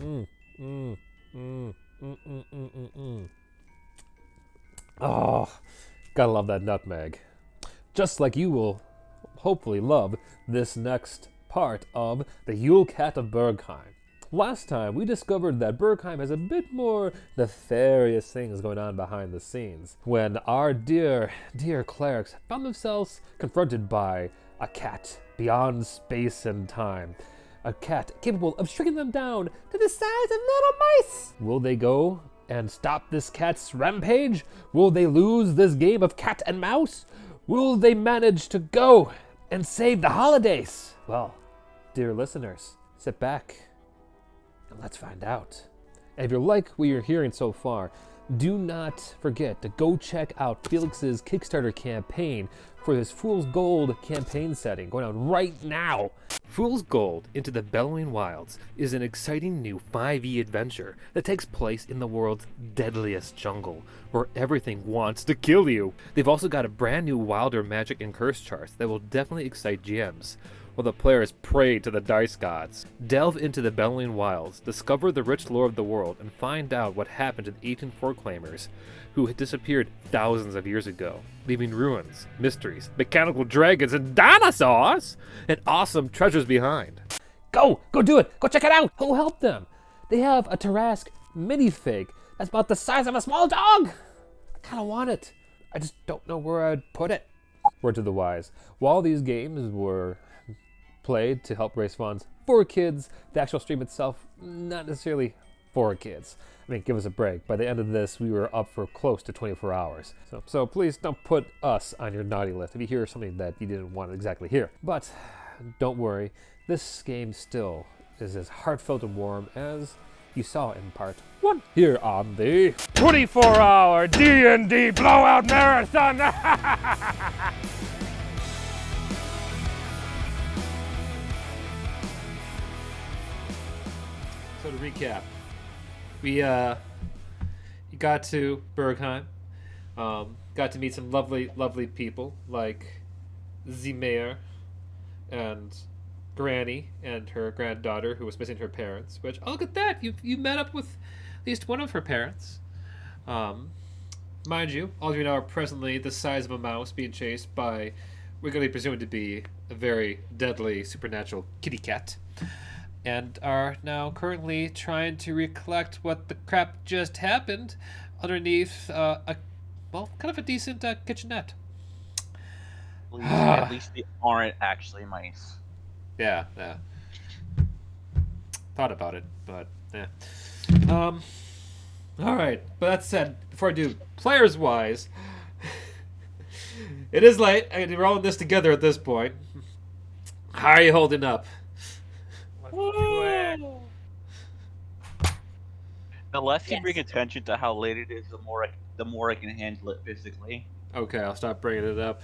Mm, mm, mm, mm, mm, mm, mm, mm. Oh, gotta love that nutmeg. Just like you will hopefully love this next part of the Yule Cat of Bergheim. Last time, we discovered that Bergheim has a bit more nefarious things going on behind the scenes. When our dear clerics found themselves confronted by a cat beyond space and time. A cat capable of shrinking them down to the size of little mice. Will they go and stop this cat's rampage? Will they lose this game of cat and mouse? Will they manage to go and save the holidays? Well, dear listeners, sit back and let's find out. And if you like what you're hearing so far, do not forget to go check out Felix's Kickstarter campaign for his Fool's Gold campaign setting going on right now. Fool's Gold Into the Bellowing Wilds is an exciting new 5e adventure that takes place in the world's deadliest jungle, where everything wants to kill you. They've also got a brand new Wilder magic and curse charts that will definitely excite GMs, while the players pray to the dice gods. Delve into the Bellowing Wilds, discover the rich lore of the world, and find out what happened to the ancient Forclaimers, who had disappeared thousands of years ago, leaving ruins, mysteries, mechanical dragons, and dinosaurs, and awesome treasures behind. Go do it! Go check it out! Go help them! They have a Tarask minifig that's about the size of a small dog! I kinda want it. I just don't know where I'd put it. Word to the wise. While these games were played to help raise funds for kids, the actual stream itself, not necessarily for kids. I mean, give us a break. By the end of this, we were up for close to 24 hours. So please don't put us on your naughty list if you hear something that you didn't want to exactly hear. But don't worry, this game still is as heartfelt and warm as you saw in part 1 here on the 24-hour D&D Blowout Marathon. So to recap, we got to Bergheim, got to meet some lovely people like the mayor and Granny and her granddaughter who was missing her parents. Which, oh, look at that! You met up with at least one of her parents. Mind you, all of you now are presently the size of a mouse being chased by we're going to be presumed to be a very deadly supernatural kitty cat. And are now currently trying to recollect what the crap just happened underneath kind of a decent kitchenette. At least they aren't actually mice. Yeah. Thought about it, but yeah. All right. But that said, before I do, players-wise, it is late. We're all in this together at this point. How are you holding up? The less you bring attention to how late it is, the more I can handle it physically. Okay, I'll stop bringing it up.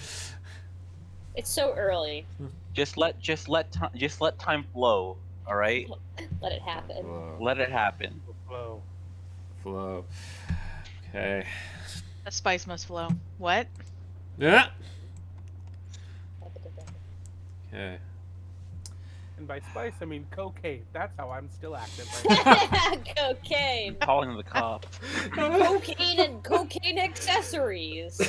It's so early. Just let time flow. All right. Let it happen. Let it happen. Flow. Okay. The spice must flow. What? Yeah. Okay. And by spice, I mean cocaine. That's how I'm still active right now. Cocaine. Calling the cops. Cocaine and cocaine accessories.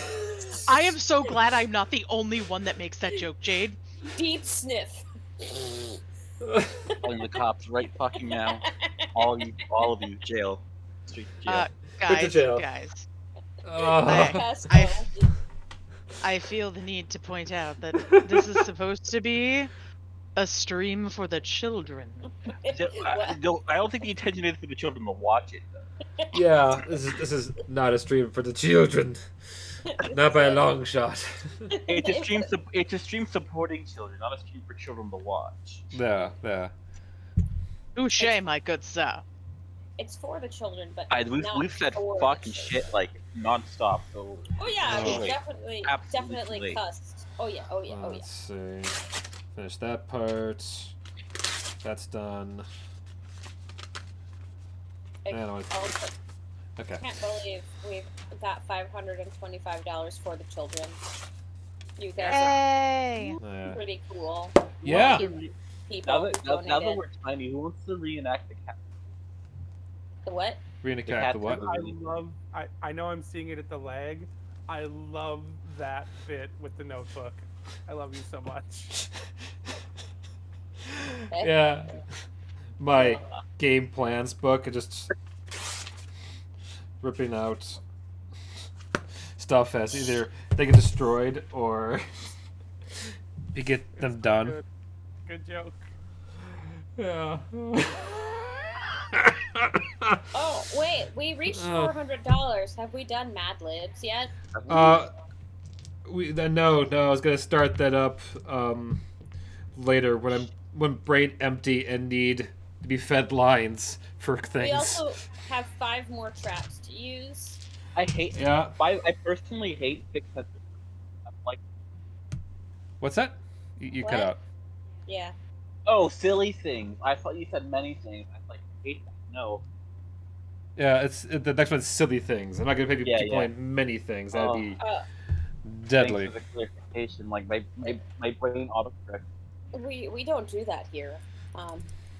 I am so glad I'm not the only one that makes that joke, Jade. Deep sniff. Calling the cops right fucking now. All of you, jail. Straight to jail. Guys. Pesto. I feel the need to point out that this is supposed to be a stream for the children. I don't think the intention is for the children to watch it, though. Yeah, this is not a stream for the children. Not by a long shot. It's a stream supporting children, not a stream for children to watch. Yeah. Touché, my good sir. It's for the children, but we've said fucking shit like nonstop. So. Oh yeah, Oh, we definitely cussed. Oh yeah. Let's see. Finish that part. That's done. Okay. I can't believe we've got $525 for the children. You guys are pretty cool. Yeah. People Now that we're tiny, who wants to reenact the cat? The what? Recap the what? I know I'm seeing it at the leg. I love that bit with the notebook. I love you so much. Yeah. My game plans book, just ripping out stuff as either they get destroyed or you get them done. Good joke. Yeah. Oh, wait, we reached $400. Have we done Mad Libs yet? No, I was gonna start that up later when brain empty and need to be fed lines for things. We also have 5 more traps to use. I personally hate because I'm like. What's that? You cut out. Yeah. Oh, silly things. I thought you said many things. I hate that. No. Yeah, the next one's silly things. I'm not gonna keep playing many things. That'd be deadly. Thanks for the clarification. Like my brain autocorrect. We don't do that here.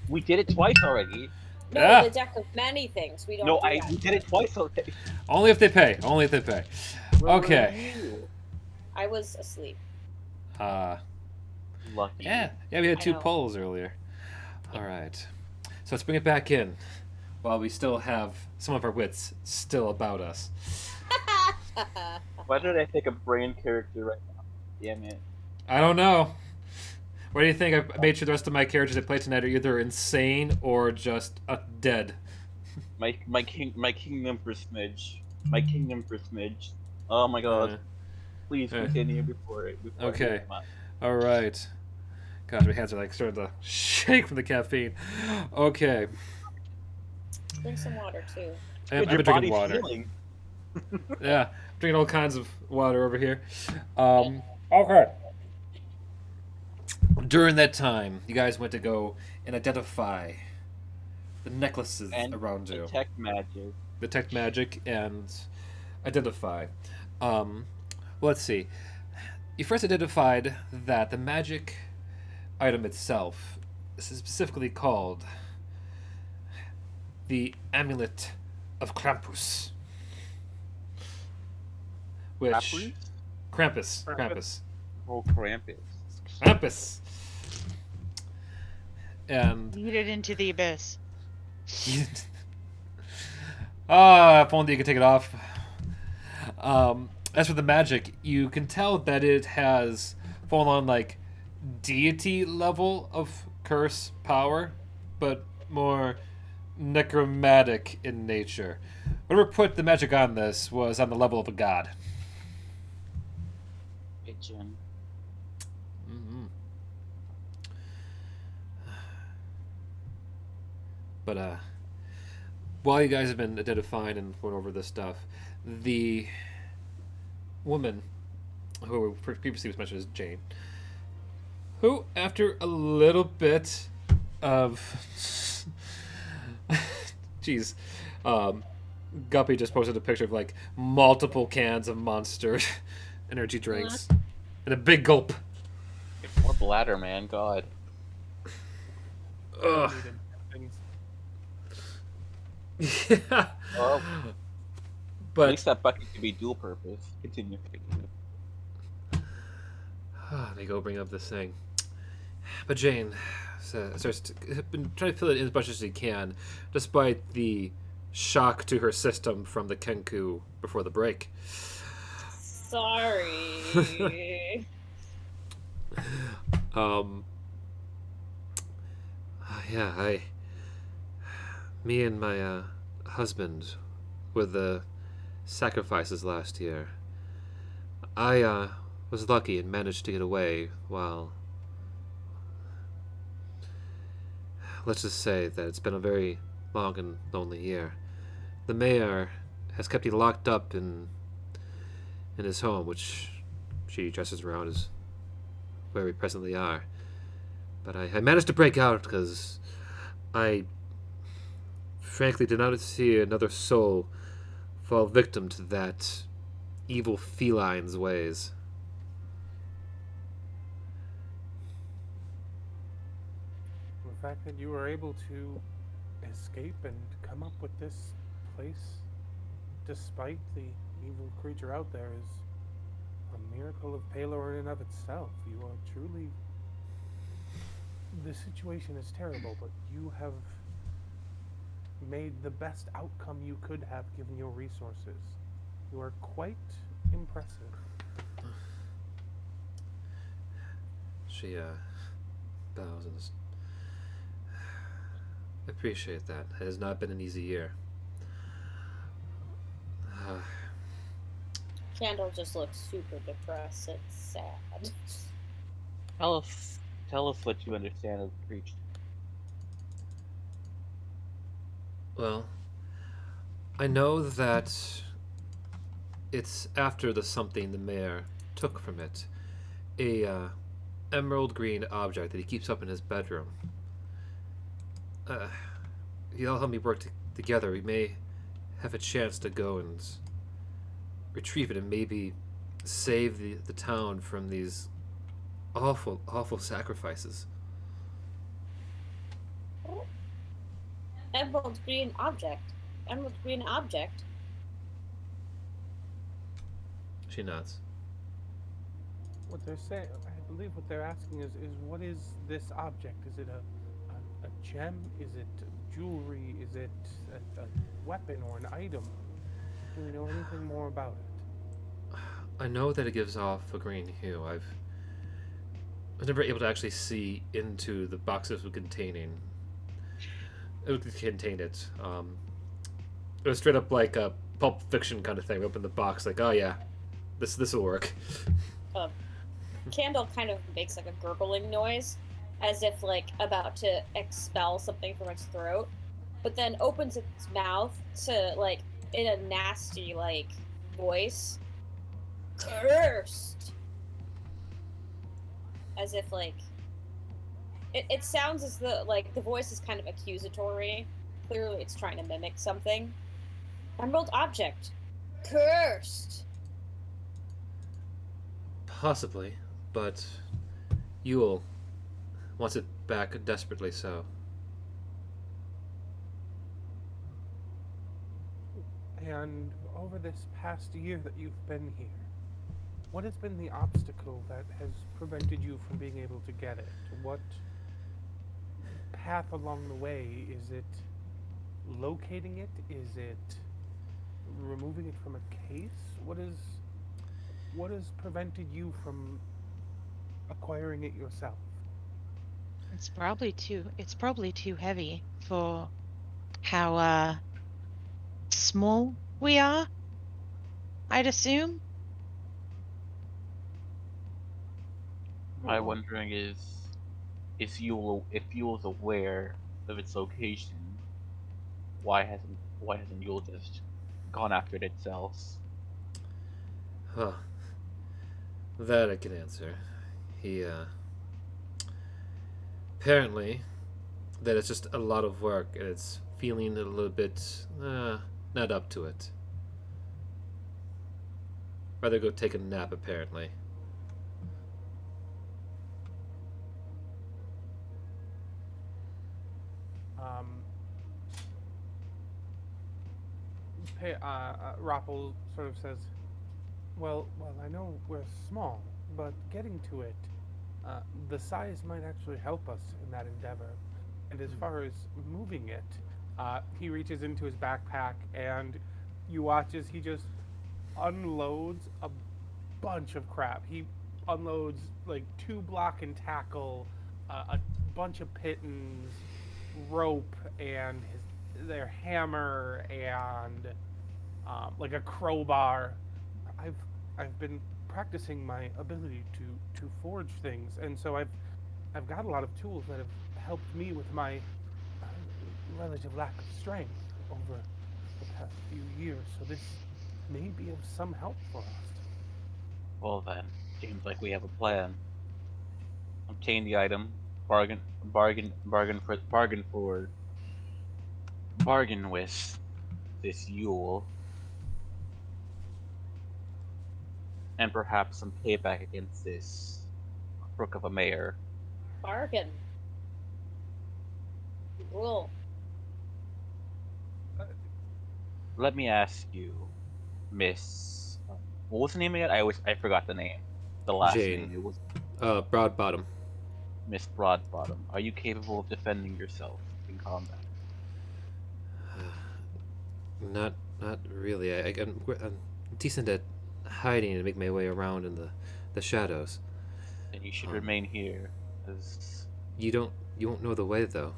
We did it twice already. No, the deck of many things. We don't. No, we did it twice already. Only if they pay. Only if they pay. Okay. I was asleep. Lucky. Yeah, we had 2 polls earlier. All right. So let's bring it back in while we still have some of our wits still about us. Why did I pick a brain character right now? Damn it. I don't know. What do you think? I made sure the rest of my characters I play tonight are either insane or just dead. My kingdom for smidge. My kingdom for smidge. Oh my god. Please continue before okay. All right. Gosh, my hands are starting to shake from the caffeine. Okay. Drink some water too. I've been drinking water. Yeah, drinking all kinds of water over here. Okay. During that time, you guys went to go and identify the necklaces around you. Detect magic and identify. Let's see. You first identified that the magic item itself is specifically called the Amulet of Krampus. Which... Krampus. Oh, Krampus. Krampus! And... Lead it into the abyss. If only you could take it off. As for the magic, you can tell that it has full-on, deity level of curse power, but more necromantic in nature. Whatever put the magic on this was on the level of a god. Mm-hmm. But while you guys have been identifying and going over this stuff, the woman who previously was mentioned as Jane, who after a little bit of jeez, Guppy just posted a picture of multiple cans of Monster energy drinks and a big gulp. More bladder, man. God. Ugh. Yeah. Well, but at least that bucket could be dual purpose. Continue. They go bring up this thing. But Jane starts been trying to fill it in as much as she can, despite the shock to her system from the Kenku before the break. Sorry. Me and my husband were the sacrifices last year. I was lucky and managed to get away while... Let's just say that it's been a very long and lonely year. The mayor has kept me locked up in his home, which she dresses around as where we presently are. But I managed to break out because I frankly did not see another soul fall victim to that evil feline's ways. The fact that you were able to escape and come up with this place, despite the evil creature out there, is a miracle of Pelor in and of itself. You are truly... The situation is terrible, but you have made the best outcome you could have given your resources. You are quite impressive. She, bows and just... I appreciate that. It has not been an easy year. Candle just looks super depressed. It's sad. Tell us what you understand of the creature. Well, I know that it's after the something the mayor took from it. A, emerald green object that he keeps up in his bedroom. If you all help me work together, we may have a chance to go and retrieve it and maybe save the town from these awful, awful sacrifices. Emerald green object. Emerald green object. She nods. What they're saying, I believe what they're asking is what is this object? Is it a gem? Is it jewelry? Is it a weapon or an item? Do we know anything more about it? I know that it gives off a green hue. I was never able to actually see into the boxes it contained it. It was straight up like a Pulp Fiction kind of thing. We opened the box like, oh yeah, this will work. Candle kind of makes like a gurgling noise, as if like about to expel something from its throat, but then opens its mouth to like in a nasty like voice, cursed, as if like it sounds as though like the voice is kind of accusatory. Clearly it's trying to mimic something. Emerald object, cursed. Possibly, but Yule wants it back desperately so. And over this past year that you've been here, what has been the obstacle that has prevented you from being able to get it? What path along the way? Is it locating it? Is it removing it from a case? What has prevented you from acquiring it yourself? It's probably too heavy for how small we are, I'd assume. My wondering is if Yule's aware of its location, why hasn't Yule just gone after it itself? Huh. That I can answer. He, apparently, that it's just a lot of work and it's feeling a little bit, not up to it. Rather go take a nap, apparently. Roppel sort of says, well, I know we're small, but getting to it, the size might actually help us in that endeavor. And as far as moving it, he reaches into his backpack and you watch as he just unloads a bunch of crap. He unloads like 2 block and tackle, a bunch of pittons, rope, and their hammer, and like a crowbar. I've been practicing my ability to forge things, and so I've got a lot of tools that have helped me with my relative lack of strength over the past few years. So this may be of some help for us. Well then, seems like we have a plan. Obtain the item, bargain with this Yule, and perhaps some payback against this crook of a mayor. Bargain. We'll let me ask you, Miss. What was the name again? I forgot the name. The last Jane. name. It was Broad Bottom. Miss Broadbottom. Are you capable of defending yourself in combat? Not really. I'm decent at hiding and make my way around in the shadows. Then you should remain here, as You won't know the way though.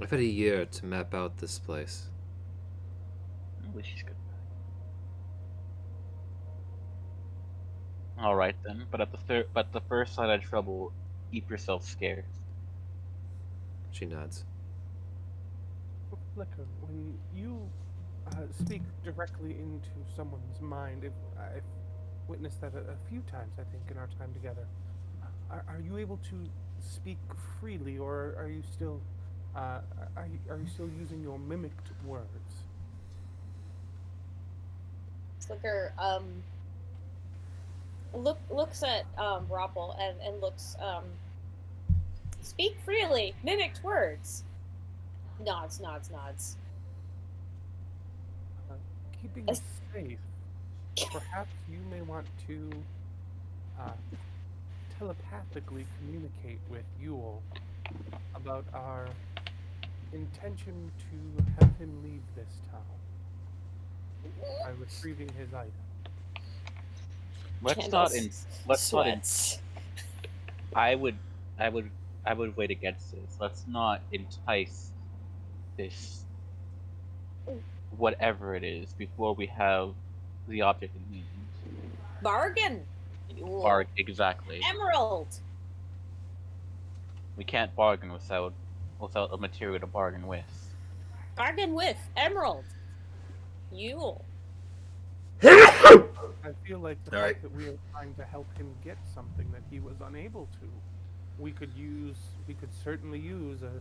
I've had a year to map out this place. at least she's good. All right then, but at the first sign of trouble, keep yourself scared. She nods. Flicker, when you speak directly into someone's mind, I've witnessed that a few times, I think, in our time together. Are you able to speak freely, or are you still are you still using your mimicked words? Slicker looks at Roppel and looks speak freely, mimicked words. Nods. Keeping safe, perhaps you may want to telepathically communicate with Yule about our intention to have him leave this town by retrieving his item. Let's not I would wait against this. Let's not entice this whatever it is before we have the object in hand. Bargain. Exactly. Emerald. We can't bargain without a material to bargain with. Bargain with Emerald. Yule. I feel like the fact that we are trying to help him get something that he was unable to, we could certainly use a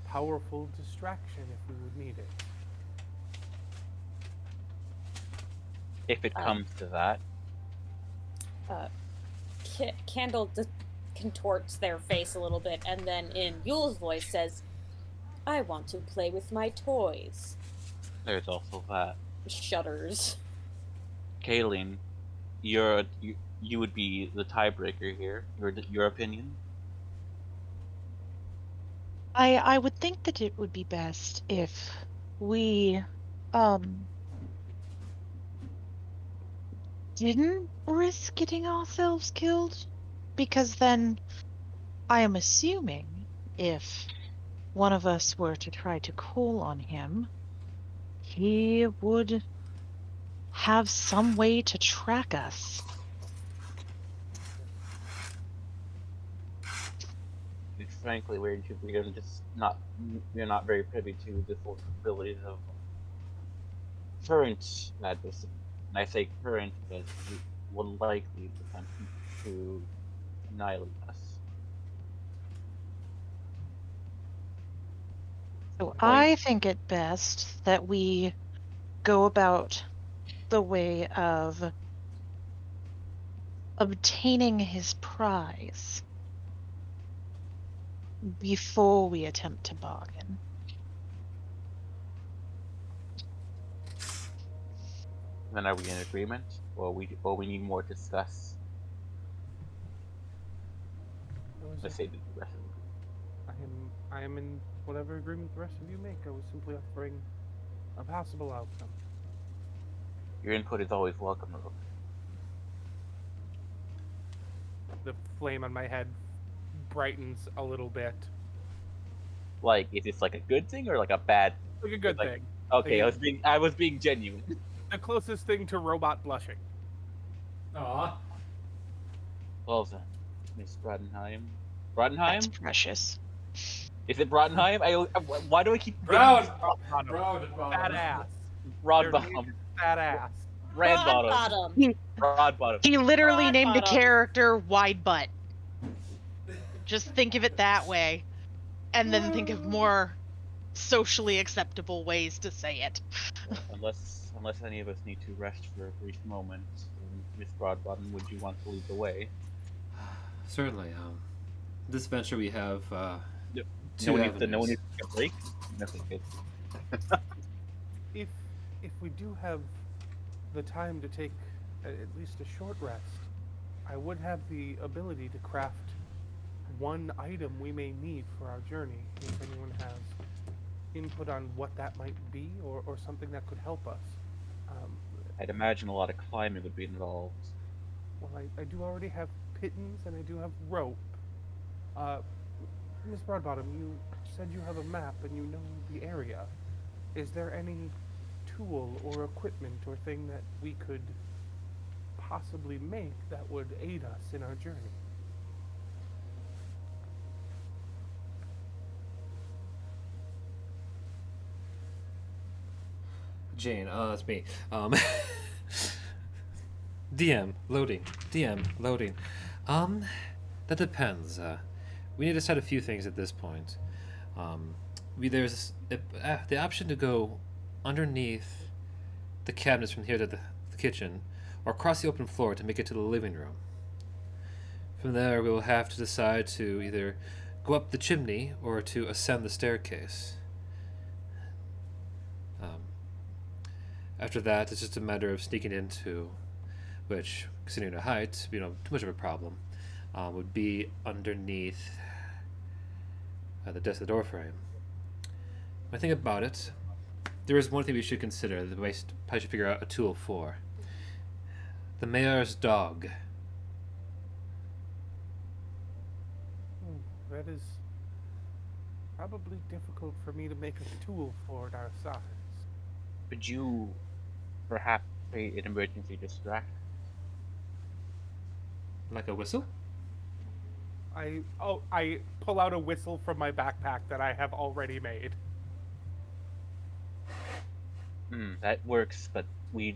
powerful distraction if we would need it. If it comes to that. Candle contorts their face a little bit, and then in Yule's voice says, "I want to play with my toys." There's also that. Shudders. Kaylin, you would be the tiebreaker here. Your opinion? I would think that it would be best if we didn't risk getting ourselves killed, because then I am assuming if one of us were to try to call on him, he would have some way to track us. Frankly, we're not very privy to the full abilities of current madness. And I say current because it will likely attempt to annihilate us. So I think it best that we go about the way of obtaining his prize before we attempt to bargain. Then are we in agreement, or we need more to discuss? Let's say the rest of I am in whatever agreement the rest of you make. I was simply offering a possible outcome. your input is always welcome, Rook. The flame on my head brightens a little bit. Like, is this like a good thing or like a bad? Like a good like, thing. Okay, Like, I was being genuine. the closest thing to robot blushing. Aw. Well then, Miss Brodenheim. That's Brodenheim? precious. Is it Brodenheim? Why do I keep Brown! Bottom. Brown. Fat ass. Broadbottom? Fat ass. Broadbottom. Bottom. Broadbottom. He literally named a Bottom. character Wide Butt. Just think of it that way. And then think of more socially acceptable ways to say it. Unless any of us need to rest for a brief moment, Miss Broadbottom, would you want to lead the way? Certainly. This venture we have Two no avenues. need to take a break. Nothing good. If we do have the time to take at least a short rest, I would have the ability to craft one item we may need for our journey. If anyone has input on what that might be, or something that could help us. I'd imagine a lot of climbing would be involved. Well, I do already have pittons and I do have rope. Miss Broadbottom, you said you have a map and you know the area. Is there any tool or equipment or thing that we could possibly make that would aid us in our journey? Jane, that's me. DM loading. DM loading. That depends. We need to decide a few things at this point. There's the option to go underneath the cabinets from here to the kitchen, or across the open floor to make it to the living room. From there, we will have to decide to either go up the chimney or to ascend the staircase. After that, it's just a matter of sneaking into, which, considering the height, too much of a problem, would be underneath the door frame. When I think about it, there is one thing we should consider that we probably should figure out a tool for. The mayor's dog. That is probably difficult for me to make a tool for at our size. Could you perhaps create an emergency distract? Like a whistle? I pull out a whistle from my backpack that I have already made. That works, but we...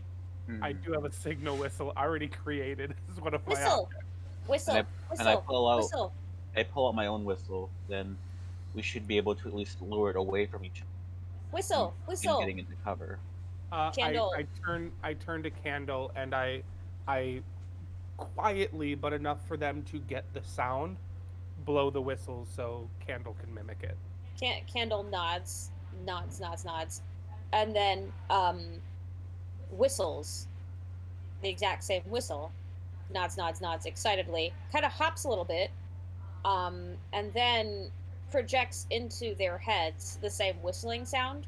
I do have a signal whistle already created. This is one of my Whistle! Whistle! And I Whistle! pull out... Whistle! I pull out my own whistle, then we should be able to at least lure it away from each Whistle! and Whistle! getting into cover. Candle. I turn to Candle and I quietly, but enough for them to get the sound, blow the whistle so Candle can mimic it. Candle nods, and then whistles the exact same whistle, nods excitedly, kind of hops a little bit, and then projects into their heads the same whistling sound.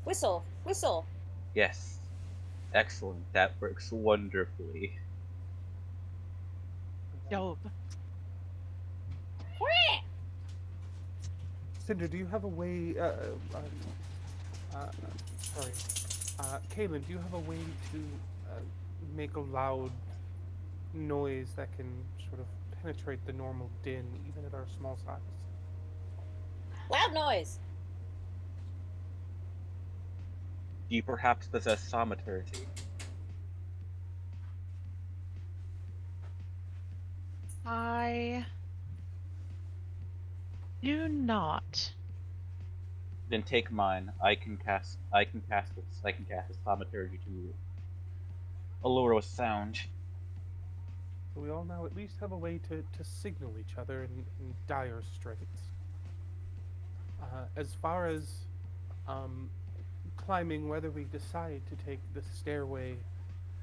Whistle, whistle. Yes. Excellent. That works wonderfully. Dope. Cinder, do you have a way? Sorry. Kaylin, do you have a way to make a loud noise that can sort of penetrate the normal din, even at our small size? Loud noise. Do you perhaps possess thaumaturgy? I do not. Then take mine. I can cast thaumaturgy to allure a sound. So we all now at least have a way to signal each other in dire straits. As far as climbing, whether we decide to take the stairway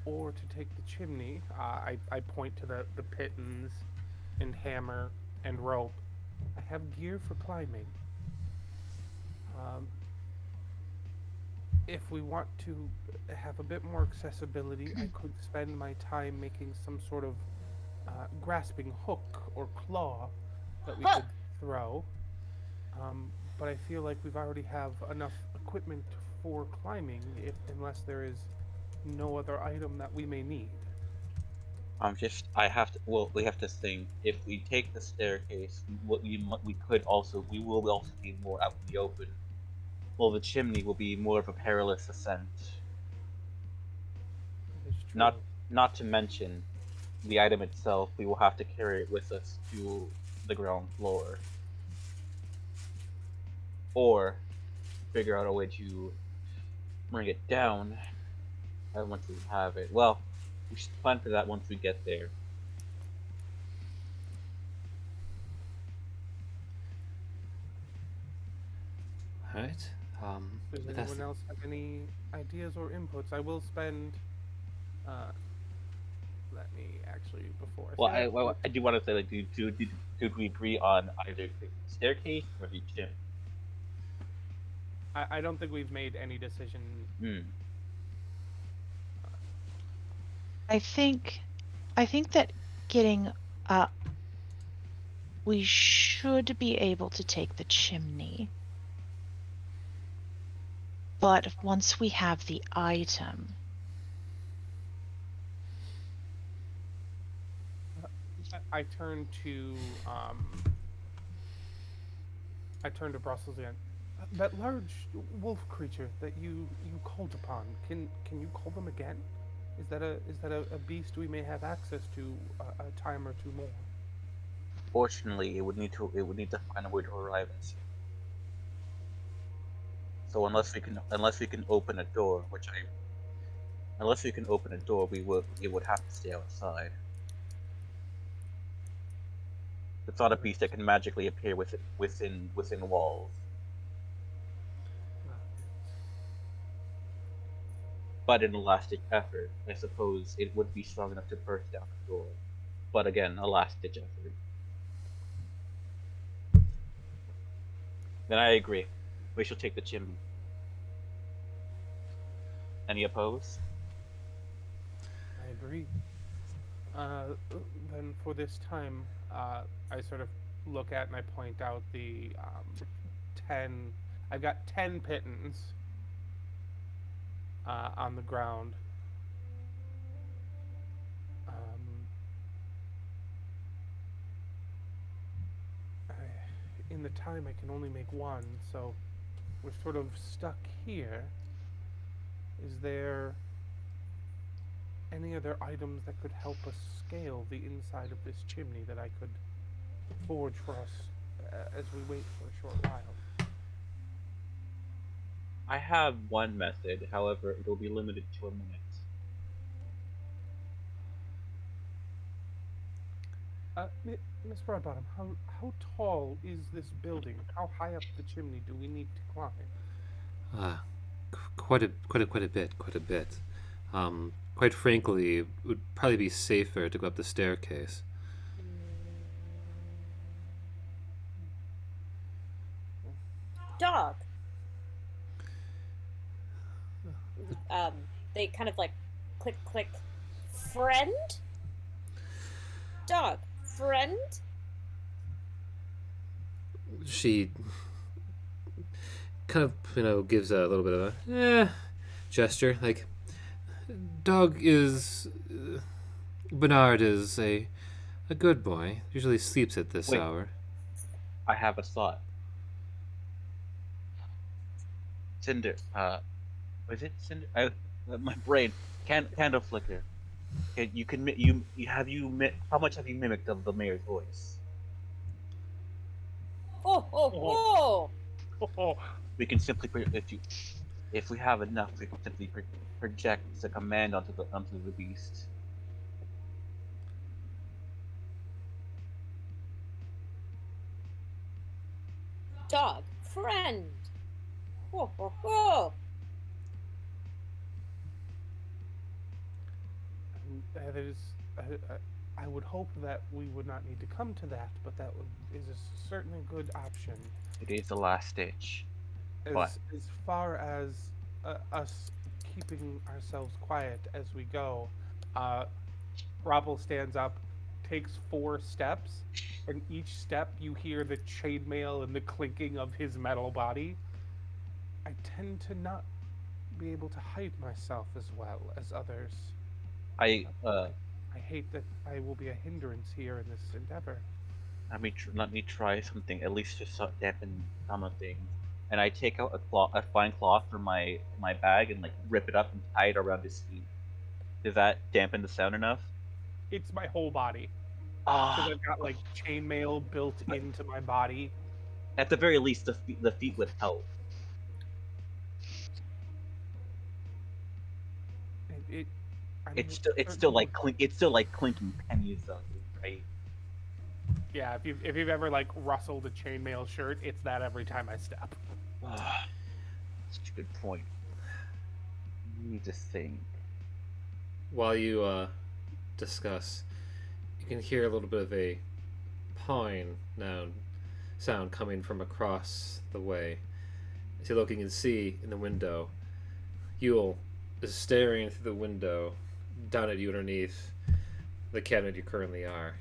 or to take the chimney, I point to the pittons and hammer and rope. I have gear for climbing. If we want to have a bit more accessibility, I could spend my time making some sort of grasping hook or claw that we could throw. But I feel like we've already have enough equipment for climbing, unless there is no other item that we may need. We have to think. If we take the staircase, we will also be more out in the open. Well, the chimney will be more of a perilous ascent. It is true. Not to mention, the item itself, we will have to carry it with us to the ground floor. Or figure out a way to bring it down once we have it. Well, we should plan for that once we get there. right. Does that's- anyone else have any ideas or inputs? I will spend. Let me actually before. Well, say that, I do want to say, like, did we agree on either the staircase or the chimney? I don't think we've made any decision. Hmm. I think that getting up, we should be able to take the chimney. But once we have the item, I turn to Brussels again. That large wolf creature that you called upon. Can you call them again? Is that a beast we may have access to a time or two more? Fortunately, it would need to find a way to arrive at. So unless we can open a door, it would have to stay outside. It's not a beast that can magically appear within walls. But in a last-ditch effort, I suppose it would be strong enough to burst down the door. But again, a last-ditch effort. Then I agree. We shall take the chimney. Any opposed? I agree. Then for this time, I sort of look at and I point out the 10. I've got 10 pittons on the ground. In the time, I can only make one, so we're sort of stuck here. Is there any other items that could help us scale the inside of this chimney that I could forge for us as we wait for a short while? I have one method, however, it will be limited to a minute. Miss Broadbottom, how tall is this building? How high up the chimney do we need to climb? Quite a bit. Quite frankly, it would probably be safer to go up the staircase. Dog. They kind of like click, click. Friend? Dog. Friend? She kind of, gives a little bit of a gesture, like, Bernard is a good boy. Usually sleeps at this Wait. hour. I have a thought. Cinder, was it Cinder? My brain, candle flicker. How much have you mimicked of the mayor's voice? Oh. We can simply, if we have enough, we can simply project the command onto the beast. Dog. Friend. That is, I would hope that we would not need to come to that, but that is certainly a good option. It is the last ditch. What? As far as us keeping ourselves quiet as we go, Roppel stands up, takes 4 steps, and each step you hear the chainmail and the clinking of his metal body. I tend to not be able to hide myself as well as others. I hate that I will be a hindrance here in this endeavor. Let me try something, at least to dampen some of things. And I take out a fine cloth from my bag and like rip it up and tie it around his feet. Does that dampen the sound enough? It's my whole body. Because I've got like chainmail built into my body. At the very least, the feet would help. It's still like clinking pennies though, right? Yeah, if you've ever like rustled a chainmail shirt, it's that every time I step. Such a good point. You need to think. While you discuss, you can hear a little bit of a pawing sound coming from across the way. As you look, you can see in the window, Yule is staring through the window down at you underneath the cabinet you currently are.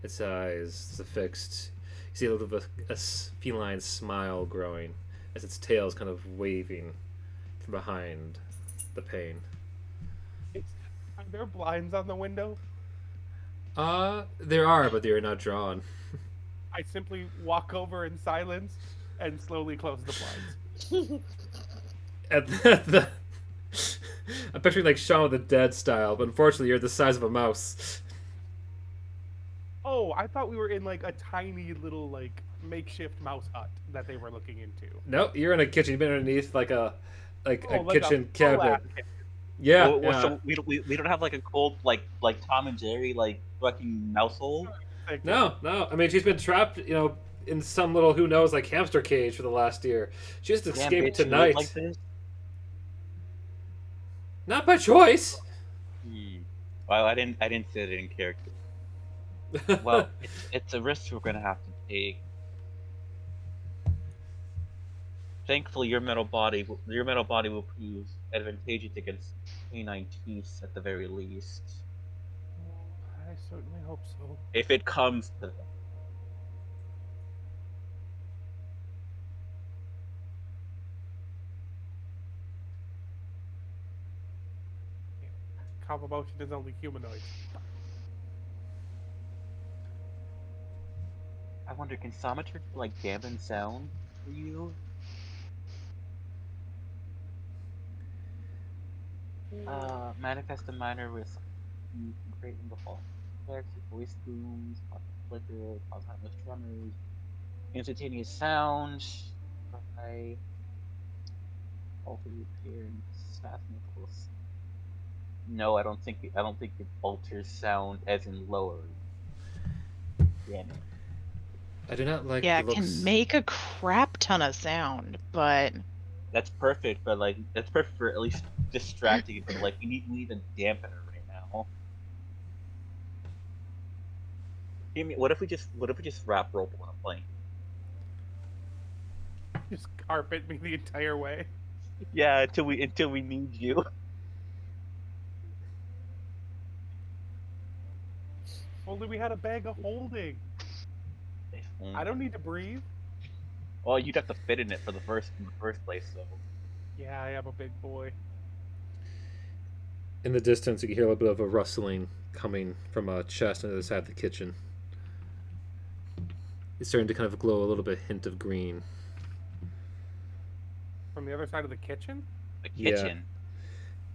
Its eyes are fixed. You see a little bit of a feline smile growing as its tail is kind of waving from behind the pane. Are there blinds on the window? There are, but they are not drawn. I simply walk over in silence and slowly close the blinds. I'm picturing like Shaun of the Dead style, but unfortunately you're the size of a mouse. Oh, I thought we were in like a tiny little like makeshift mouse hut that they were looking into. No, you're in a kitchen. You've been underneath like a kitchen a cabinet. kitchen. Yeah, Well, yeah. So we don't have like a cold like Tom and Jerry like fucking mouse hole. No. I mean, she's been trapped, in some little who knows like hamster cage for the last year. She just Damn, escaped bitch, you tonight. look like this? Not by choice. Well, I didn't say it in character. Well, it's a risk we're gonna have to take. Thankfully, your metal body will prove advantageous against canine teeth at the very least. I certainly hope so. If it comes to that. Motion is only humanoid. I wonder, can Somater like dampen sound for you? Manifest a miner with you can create in the fall. Voice booms, flicker, cause harmless tremors, instantaneous sound, cry, alter the appearance, fast nipples. No, I don't think it alters sound as in lower. Damn it. I do not like Yeah, the it looks. can make a crap ton of sound, but That's perfect, but like that's perfect for at least distracting. But like we need a dampener right now. What if we just wrap rope on a plane? Just carpet me the entire way. Yeah, until we need you. Only we had a bag of holding. I don't need to breathe. Well, you'd have to fit in it in the first place, so. Yeah, I am a big boy. In the distance, you can hear a little bit of a rustling coming from a chest on the other side of the kitchen. It's starting to kind of glow a little bit hint of green. From the other side of the kitchen? The Yeah. kitchen.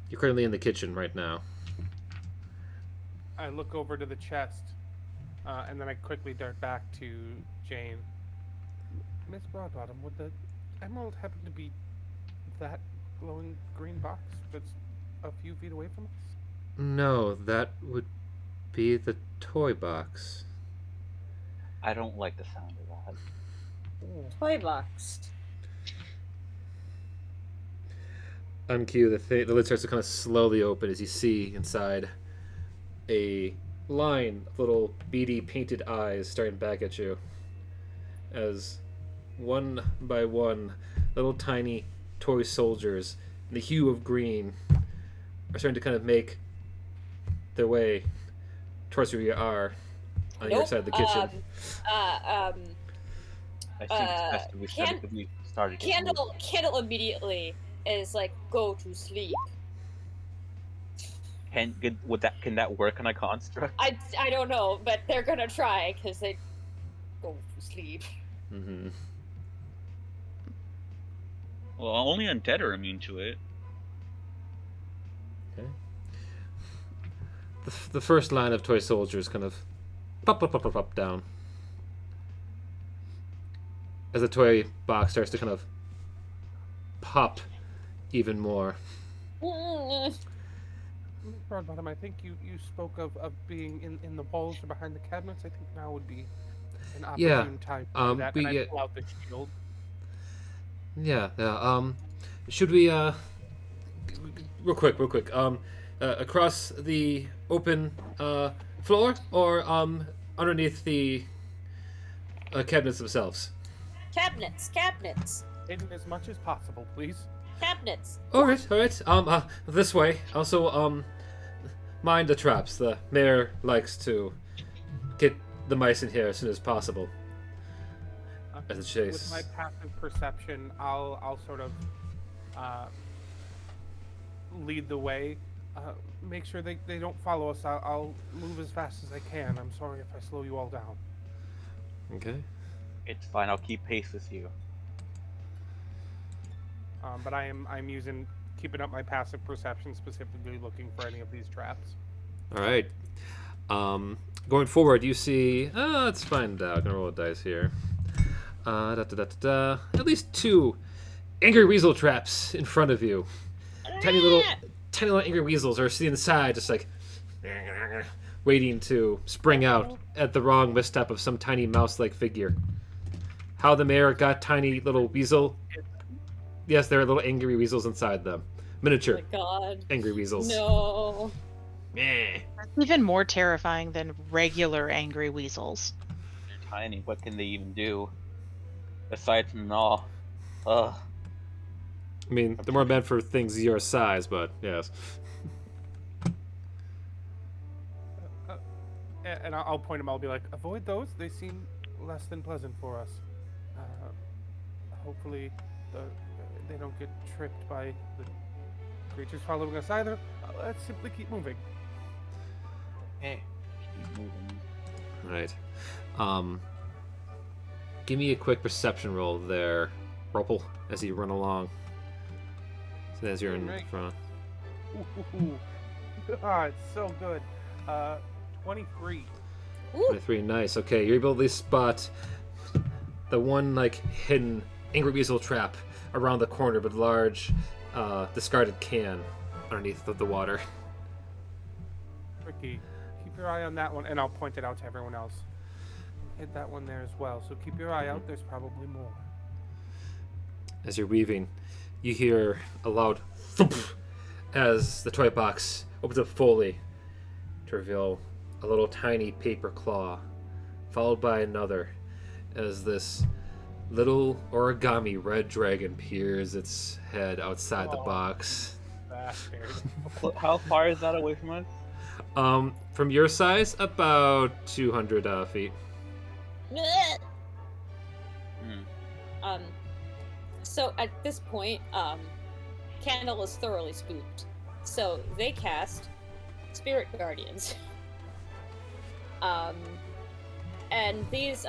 You're currently in the kitchen right now. I look over to the chest, and then I quickly dart back to Jane. Miss Broadbottom, would the emerald happen to be that glowing green box that's a few feet away from us? No, that would be the toy box. I don't like the sound of that. Toy box. On cue, the lid starts to kind of slowly open as you see inside a line of little beady painted eyes staring back at you as one by one little tiny toy soldiers in the hue of green are starting to kind of make their way towards where you are on your side of the kitchen. I think it's best if we started getting moving. Candle immediately is like, go to sleep. Can that work on a construct? I don't know, but they're gonna try because they go to sleep. Mm-hmm. Well, only undead are immune to it. Okay. The first line of toy soldiers kind of pop down as the toy box starts to kind of pop even more. Miss Broadbottom, I think you spoke of being in the walls or behind the cabinets. I think now would be an opportune time to do that. we and I get- pull out the shield. Yeah. Should we real quick, across the open floor or underneath the cabinets themselves? Cabinets. Hidden as much as possible, please. Cabinets. All right. This way. Also, mind the traps. The mayor likes to get the mice in here as soon as possible. As a chase. With my passive perception, I'll sort of lead the way. Make sure they don't follow us. I'll move as fast as I can. I'm sorry if I slow you all down. Okay. It's fine. I'll keep pace with you. But I'm keeping up my passive perception, specifically looking for any of these traps. All right. Going forward, you see. Let's find out. I'm gonna roll a dice here. At least 2 angry weasel traps in front of you. Tiny little angry weasels are sitting inside, just like waiting to spring out at the wrong misstep of some tiny mouse-like figure. How the mayor got tiny little weasel? Yes, there are little angry weasels inside them. Miniature Oh my god. angry weasels. No. Meh. Even more terrifying than regular angry weasels. They're tiny. What can they even do? Aside from gnaw. Ugh. I mean, they're more meant for things your size, but yes. And I'll point them. I'll be like, avoid those. They seem less than pleasant for us. Hopefully, they don't get tripped by the creatures following us either. Let's simply keep moving. Hey. Keep moving. Right. Give me a quick perception roll there, Ruppel, as you run along. So as you're in Right. front. Ooh. Ah, it's so good. 23. 23, nice. Okay, you're able to at least spot the one like hidden angry weasel trap around the corner with a large discarded can underneath the water. Tricky. Keep your eye on that one, and I'll point it out to everyone else. Hit that one there as well. So keep your eye out. There's probably more. As you're weaving, you hear a loud thump as the toy box opens up fully to reveal a little tiny paper claw, followed by another, as this little origami red dragon peers its head outside the box. Bastard. How far is that away from us? From your size, about 200 feet. So at this point, Candle is thoroughly spooked. So they cast Spirit Guardians. And these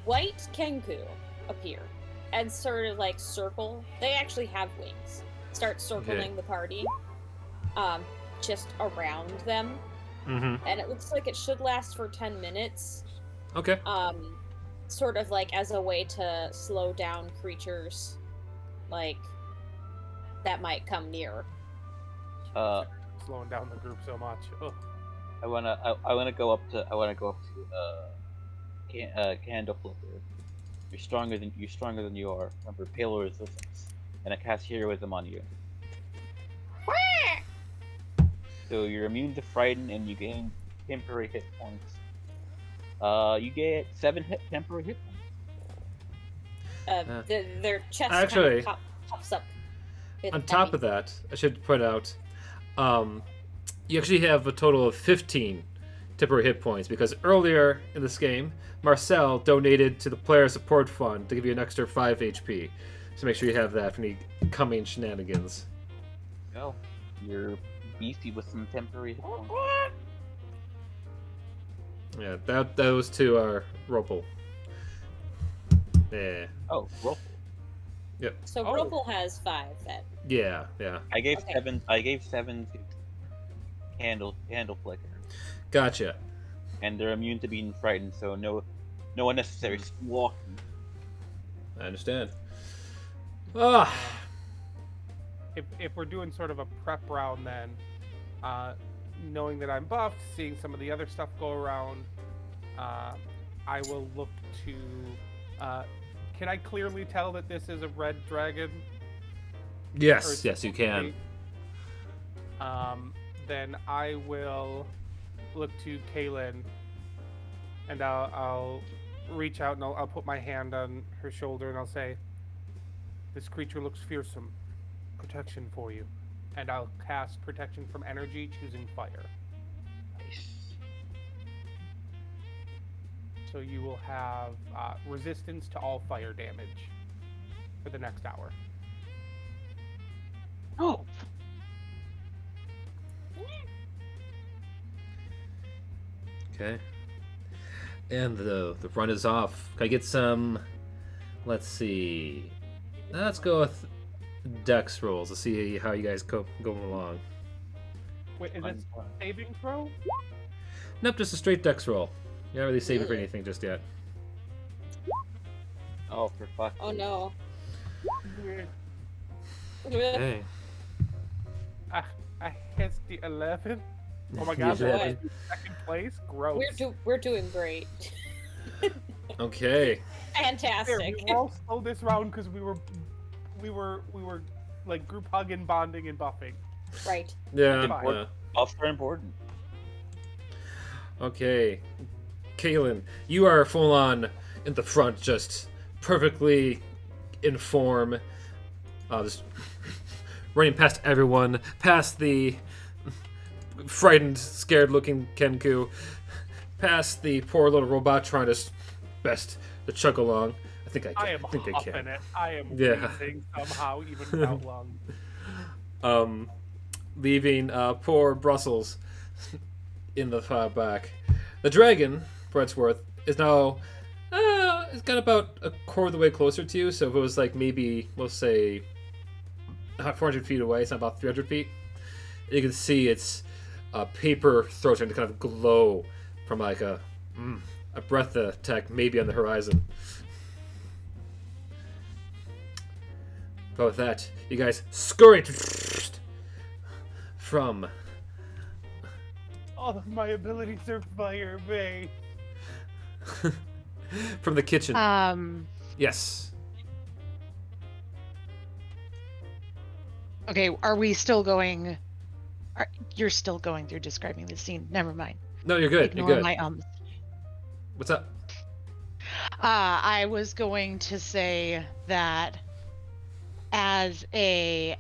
white Kenku appear and sort of like circle. They actually have wings. Start circling the party, just around them. Mm-hmm. And it looks like it should last for 10 minutes. Okay. Sort of like as a way to slow down creatures, like that might come near. Slowing down the group so much. Ugh. I wanna go up to Candle Flipper. You're stronger than you are. Remember, Pelor is with us, and I cast heroism on you. So you're immune to frighten, and you gain temporary hit points. You get 7 temporary hit points. Their chest Actually, kind of pops up. On top of that, I should point out, you actually have a total of 15 temporary hit points because earlier in this game, Marcel donated to the player support fund to give you an extra 5 HP. So make sure you have that for any coming shenanigans. Oh, you're beefy with some temporary hit points. Yeah, those two are Ruppel. Yeah. Oh, roll. Yep. So Ruppel has 5 then. Yeah. I gave Okay. 7. I gave 7 to Candle Flicker, Gotcha. and they're immune to being frightened, so no unnecessary walking. I understand. Ah. If we're doing sort of a prep round, then knowing that I'm buffed, seeing some of the other stuff go around, I will look to can I clearly tell that this is a red dragon? Yes, yes, you can. Then I will look to Kaylin, and I'll reach out and I'll put my hand on her shoulder and I'll say, "This creature looks fearsome. Protection for you." And I'll cast protection from energy, choosing fire. Nice. So you will have resistance to all fire damage for the next hour. Oh, Okay. And the run is off. Can I get some? Let's see. Let's go with Dex rolls to see how you guys going along. Wait, is it saving throw? Nope, just a straight Dex roll. You're not really saving for anything just yet. Oh, for fuck's Oh sake. no. Hey. I hit the 11. Oh my god, Yeah. we're in second place? Gross. We're doing great. Okay. Here, Fantastic. we were all slow this round because we were like group hugging, bonding, and buffing. Right. Yeah. Fine. yeah. Buffs are important. Okay. Kaylin, you are full on in the front, just perfectly in form. Just running past everyone, past the frightened, scared-looking Kenku, past the poor little robot trying to best to chug along. I think I am think they huffing can. it. I am Yeah. wheezing somehow, even without lungs. Leaving poor Brussels in the far back. The dragon, for its worth, is now it's got about a quarter of the way closer to you. So if it was like maybe we'll say 400 feet away, it's not about 300 feet. You can see its paper throat starting to kind of glow from like a breath attack maybe on the horizon. But with that, you guys scurry from All of my abilities are fire-based. from the kitchen. Yes. Okay, are we still going? You're still going through describing the scene. Never mind. No, you're good. Ignore You're good. my What's up? I was going to say that as a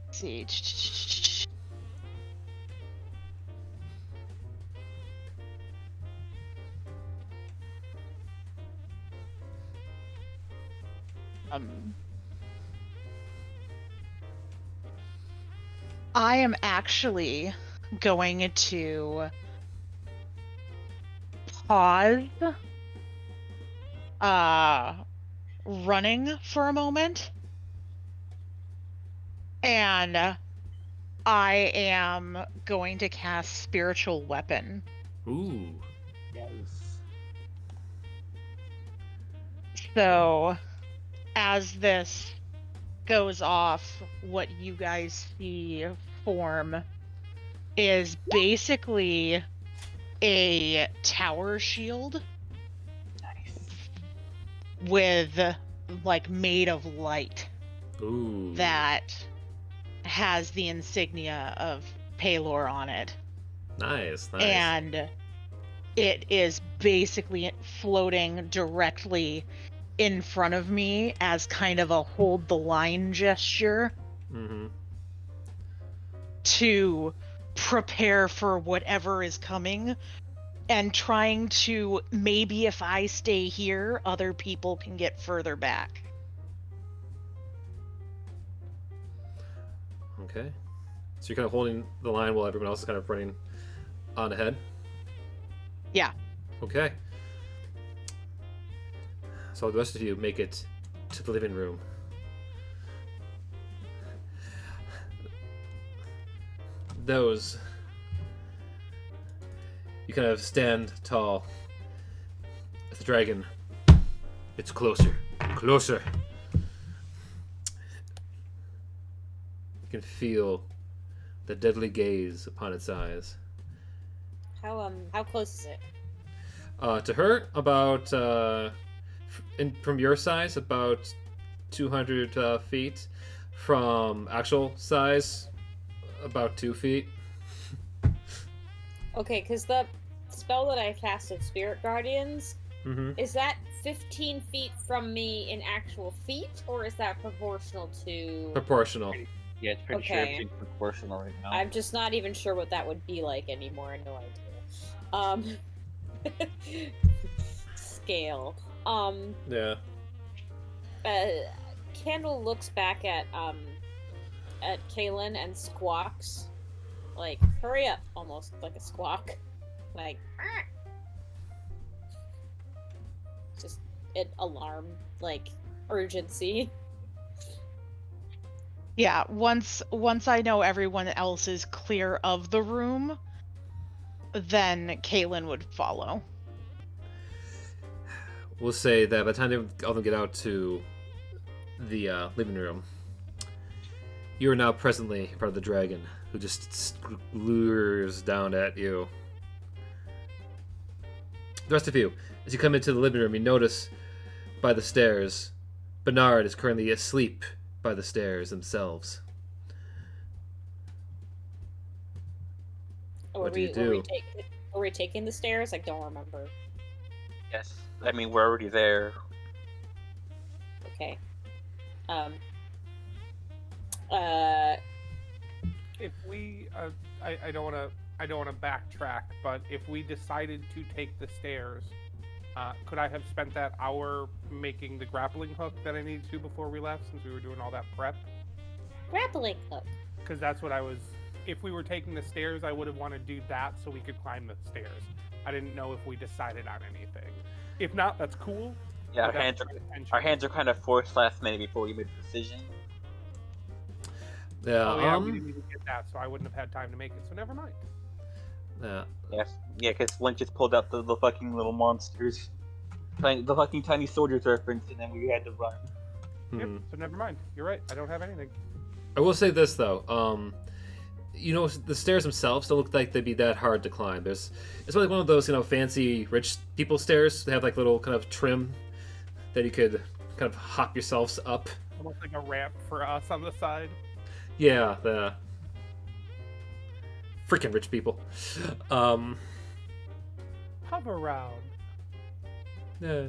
let's see. I am actually going to pause running for a moment, and I am going to cast Spiritual Weapon. Ooh. Yes. So as this goes off, what you guys see form is basically a tower shield with like made of light Ooh. that has the insignia of Pelor on it. Nice. Nice. And it is basically floating directly in front of me as kind of a hold the line gesture Mm-hmm. to prepare for whatever is coming, and trying to, maybe if I stay here, other people can get further back. Okay. So you're kind of holding the line while everyone else is kind of running on ahead? Yeah. Okay. So the rest of you make it to the living room. Those. You kind of stand tall as the dragon gets closer, closer. You can feel the deadly gaze upon its eyes. How close is it? To her, about from your size, about 200 feet. From actual size, about 2 feet. Okay, because the spell that I casted, Spirit Guardians, is that 15 feet from me in actual feet, or is that proportional to... Proportional. Yeah, it's pretty sure Okay. everything's proportional right now. I'm just not even sure what that would be like anymore. No idea. Scale. Yeah. Candle looks back at Kaylin and squawks, like, hurry up, almost like a squawk. Like, "Arr!" Just an alarm, like, urgency. Yeah, once I know everyone else is clear of the room, then Kaylin would follow. We'll say that by the time they all get out to the living room, you are now presently part of the dragon, who just lures down at you. The rest of you, as you come into the living room, you notice by the stairs, Bernard is currently asleep by the stairs themselves. What do you do? Were we taking the stairs? I don't remember. Yes. I mean, we're already there. Okay. If we, I don't want to backtrack, but if we decided to take the stairs, could I have spent that hour making the grappling hook that I needed to before we left, since we were doing all that prep? Grappling hook. Because that's what I was. If we were taking the stairs, I would have wanted to do that so we could climb the stairs. I didn't know if we decided on anything. If not, that's cool. Yeah, but that's my intention. our hands are kind of forced last minute before we made a decision. Yeah, Oh yeah, we didn't even get that, so I wouldn't have had time to make it. So never mind. yeah. Yes. Yeah, because Lynch just pulled out the fucking little monsters. The fucking tiny soldiers reference, and then we had to run. Yep. So never mind. You're right. I don't have anything. I will say this though, you know, the stairs themselves don't look like they'd be that hard to climb. It's like one of those, you know, fancy rich people stairs. They have like little kind of trim that you could kind of hop yourselves up. Almost like a ramp for us on the side. Yeah, the freaking rich people. Hover around. Yeah.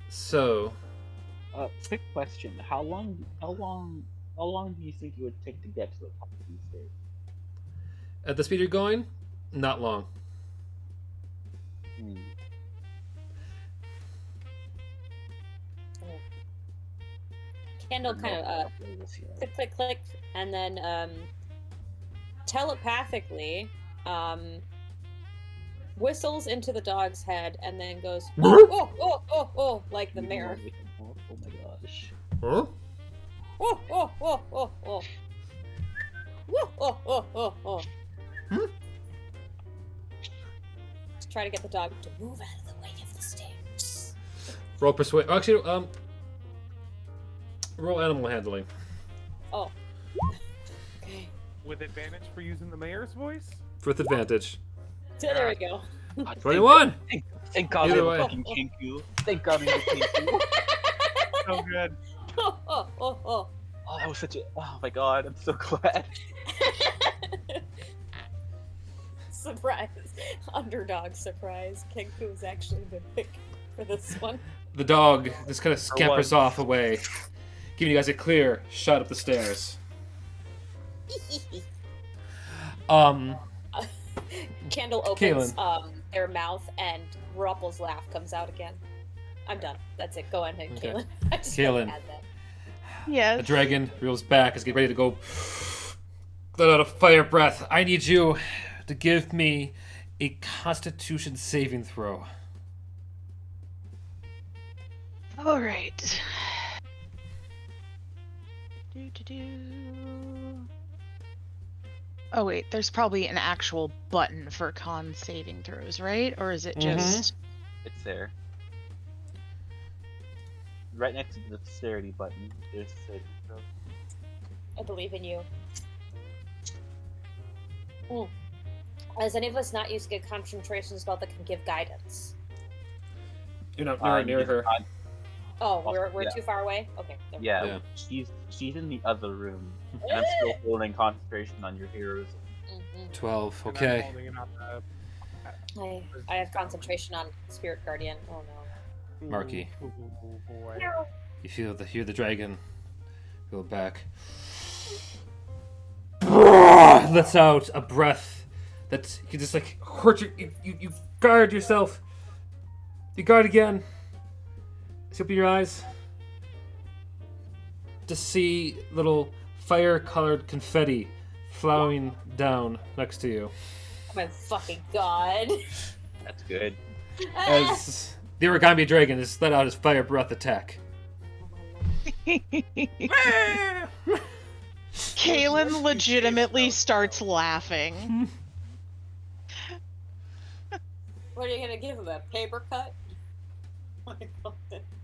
So, Quick question: How long do you think it would take to get to the top of these stairs? at the speed you're going, not long. Candle kind of click, click, click, and then telepathically whistles into the dog's head and then goes, oh, oh, oh, oh, oh, like the mayor. Oh my gosh. Huh? Oh, oh, oh, oh, oh. Oh, oh, oh, oh, oh. Hmm? Let's try to get the dog to move out of the way of the stairs. Roll persuade. Actually, roll animal handling. Oh. Okay. With advantage for using the mayor's voice? With advantage. So there we go. 21! Thank God we Either have way. a fucking Kinku. Thank God we have a Kinku. So good. Oh, oh, oh, oh. Oh, that was such a. Oh my God, I'm so glad. Surprise. Underdog surprise. Kenku is actually the pick for this one. The dog just kind of scampers off away, giving you guys a clear shot up the stairs. Candle opens Kaylin. their mouth and Ruppel's laugh comes out again. I'm done. That's it. Go ahead, Okay. Kaylin. I just Kaylin. had that. Yes. The dragon reels back as get ready to go. Let out a fire breath. I need you to give me a Constitution saving throw. All right. Do. Oh wait, there's probably an actual button for con saving throws, right? Or is it just? It's there. Right next to the dexterity button, there's a saving throw. I believe in you. Has any of us not used a concentration spell that can give guidance? You're not nowhere near her. Oh, we're yeah. too far away? Okay. never Yeah, Yeah. she's in the other room, and I'm still holding concentration on your heroes. mind. 12. And I'm Okay. holding it on I have concentration on Spirit Guardian. Oh no. Marky. Ooh, boy. You hear the dragon go back. Lets out a breath that you just like hurt you guard yourself. You guard again. See, open your eyes. To see little fire-colored confetti flowing down next to you. Oh my fucking god. That's good. As the origami dragon has let out his fire breath attack. Kaylin legitimately starts laughing. What are you gonna give him? A paper cut? Oh my god.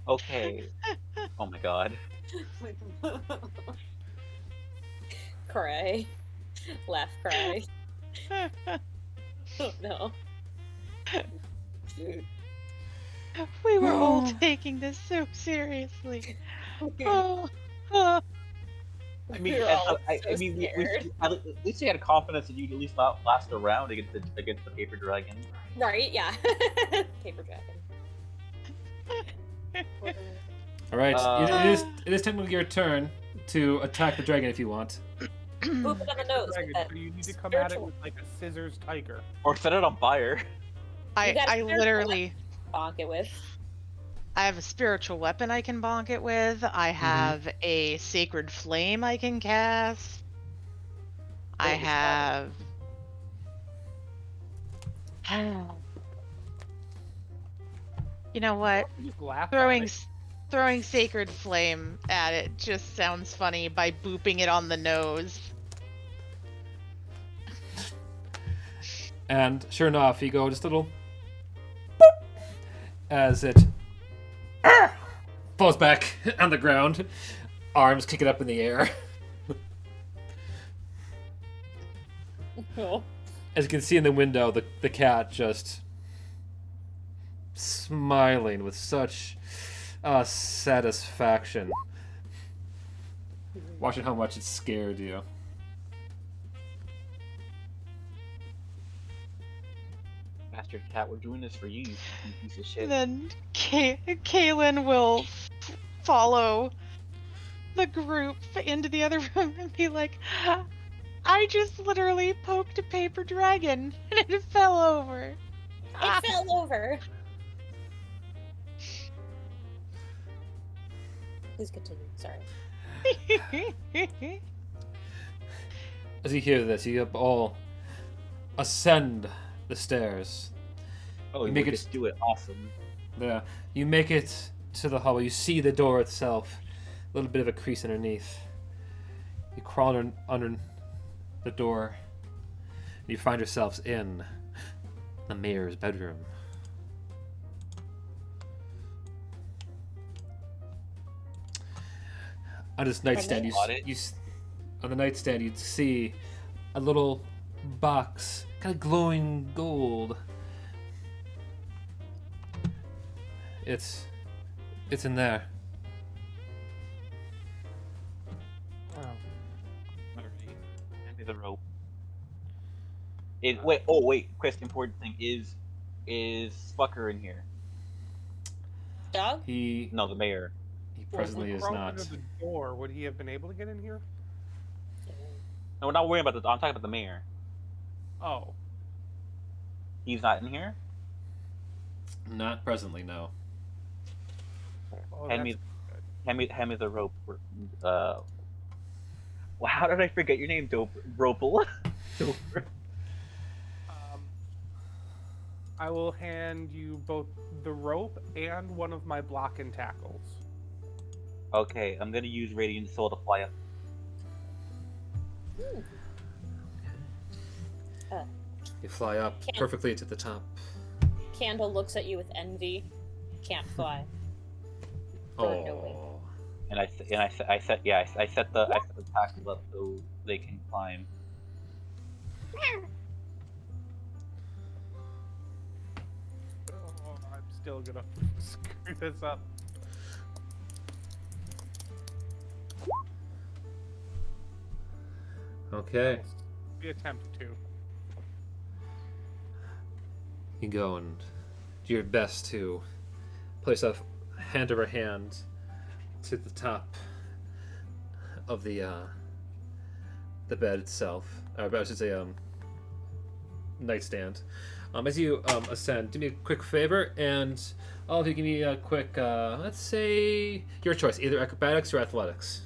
Okay. Oh my god. Cry. Laugh, cry. Oh no. We were all taking this so seriously. Oh, oh. I mean, We're at all I so mean, scared. at least you had confidence that you'd at least last a round against the paper dragon. Right, yeah. Paper dragon. All right, Uh, it is technically your turn to attack the dragon if you want. Boop it on the nose. Dragon, with that so you need to come at it spiritual with like a scissors tiger. Or set it on fire. You got a I spiritual literally, bonk it with. I have a spiritual weapon I can bonk it with. I have a sacred flame I can cast. I Holy have. You know what? You just laugh. Throwing sacred flame at it just sounds funny by booping it on the nose. And sure enough, you go just a little boop as it falls back on the ground, arms kicking up in the air. Oh. As you can see in the window, the cat just smiling with such satisfaction, watching how much it scared you. Bastard cat, we're doing this for you, you piece of shit. Then Kaylin will follow the group into the other room and be like, I just literally poked a paper dragon and it fell over. It fell over. Please continue. Sorry. As you hear this, you all ascend the stairs. Oh, You you make make it- just do it. Awesome. Yeah, you make it to the hallway. You see the door itself, a little bit of a crease underneath. You crawl under the door. And you find yourselves in the mayor's bedroom. On this nightstand, on the nightstand, you'd see a little box, kind of glowing gold. It's in there. Wow. Alright. Hand me the rope. Wait, Chris, important thing is Fucker in here? Dog? He No, the mayor. presently is Broke not. into the door. Would he have been able to get in here? No, we're not worrying about I'm talking about the mayor. Oh. He's not in here? Not presently, no. Oh, Hand me that's hand me the rope. Well, how did I forget your name, Ropel? Doper. I will hand you both the rope and one of my block and tackles. Okay, I'm gonna use Radiant Soul to fly up. You fly up Can't- perfectly to the top. Candle looks at you with envy. Can't fly. Bird, no way. Oh. And I set the tackle up so they can climb. still gonna screw this up. Okay. We attempt to. You go and do your best to place a hand over hand to the top of the bed itself. Or I should say, nightstand. As you ascend, do me a quick favor, and all of you give me a quick, let's say, your choice, either acrobatics or athletics.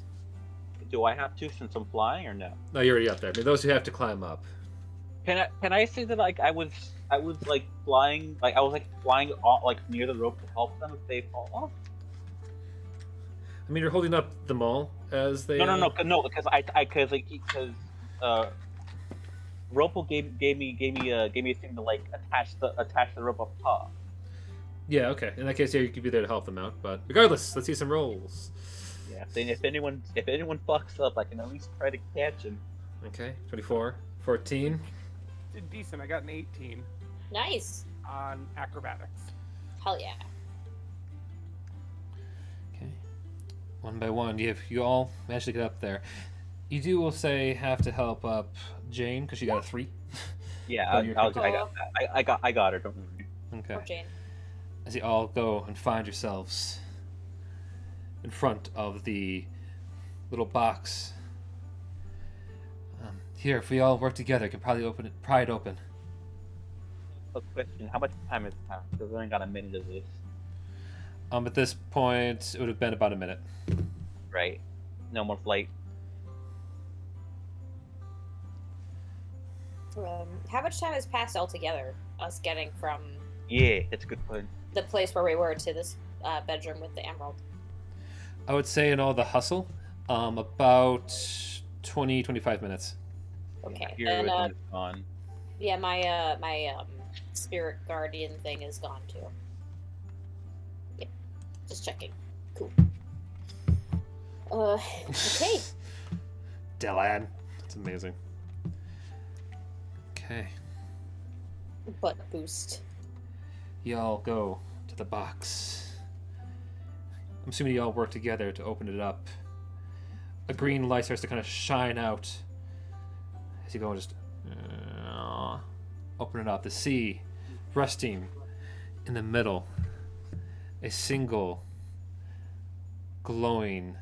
Do I have to since I'm flying or no? No, you're already up there. I mean, those who have to climb up. Can I say that like I was like flying off, like near the rope to help them if they fall off? I mean, you're holding up the mall as they. No, because Ropo gave me a thing to like attach the rope up top. Yeah, okay. In that case, yeah, you could be there to help them out. But regardless, let's see some rolls. Yeah, if anyone fucks up, I can at least try to catch him. Okay, 24, 14. Did decent. I got an 18 Nice. on acrobatics. Hell yeah. Okay. One by one, you all managed to get up there. You do, will say, have to help up Jane because she got a 3. Yeah, Oh, I you're got correct. that. I got her. Don't worry. Okay. Poor Jane. As you all go and find yourselves in front of the little box. Here, if we all work together, we can probably pry it open. A question: how much time has passed? Because we only got a minute of this, At this point, it would have been about a minute. right? No more flight. How much time has passed altogether? Us getting from Yeah, that's a good point. the place where we were to this bedroom with the emerald. I would say in all the hustle, about 20, 25 minutes. Okay. Here And everything is gone. yeah, my spirit guardian thing is gone too. Yep. Just checking. Cool. Okay. Dylan. That's amazing. Okay. Butt boost. Y'all go to the box. I'm assuming y'all work together to open it up. A green light starts to kind of shine out as you go and just open it up. The sea resting in the middle. A single glowing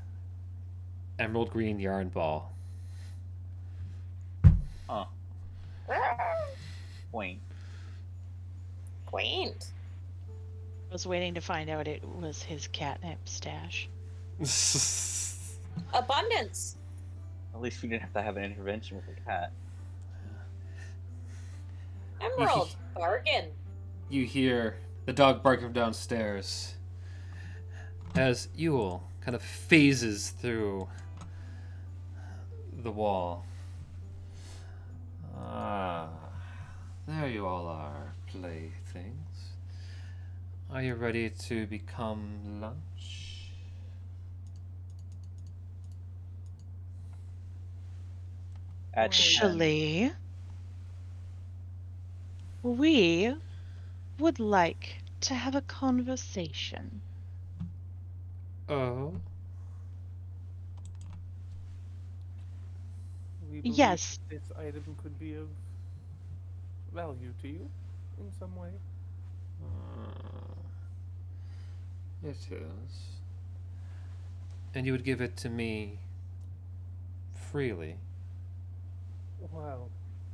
emerald green yarn ball. Huh. Point. Quaint. I was waiting to find out it was his catnip stash. Abundance. At least we didn't have to have an intervention with the cat. Emerald. Bargain. You hear the dog bark from downstairs as Yule kind of phases through the wall. Ah, there you all are, playthings. Are you ready to become lunch? Actually, we would like to have a conversation. Oh? We believe Yes. this item could be of value to you in some way. It is. And you would give it to me freely. Well,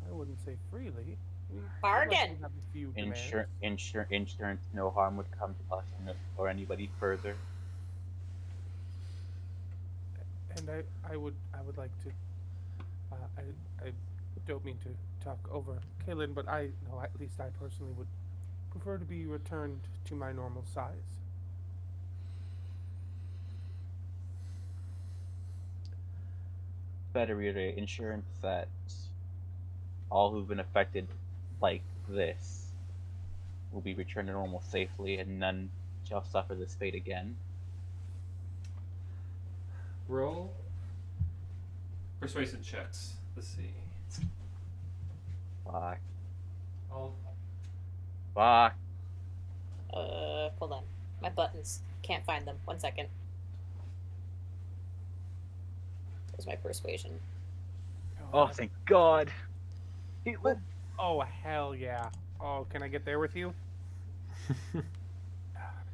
I wouldn't say freely. We Bargain. have a few demands. Insurance, no harm would come to us or anybody further. And I would like to. I don't mean to talk over Kaylin, but at least I personally would prefer to be returned to my normal size. Better reiterate insurance that all who've been affected like this will be returned to normal safely and none shall suffer this fate again. Roll persuasion checks. Let's see. Fuck. All Fuck. Hold on. My buttons. Can't find them. 1 second. Where's my persuasion? Oh, thank God. Caitlin. Oh, hell yeah. Oh, can I get there with you?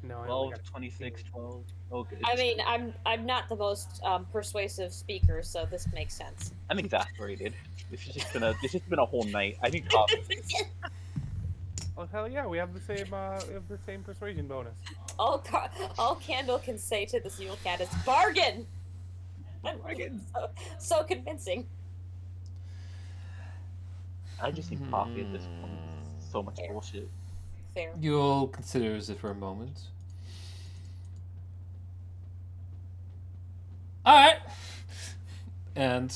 No, I only 12, got 26, 12. Oh, good. I mean, I'm not the most persuasive speaker, so this makes sense. I'm exasperated. This has just been a whole night. I need coffee. Oh, hell yeah, we have the same persuasion bonus. All Candle can say to this Yule Cat is bargain. Bargain. So convincing. I just need coffee at this point. So much bullshit. Fair. Yule considers it for a moment. Alright! And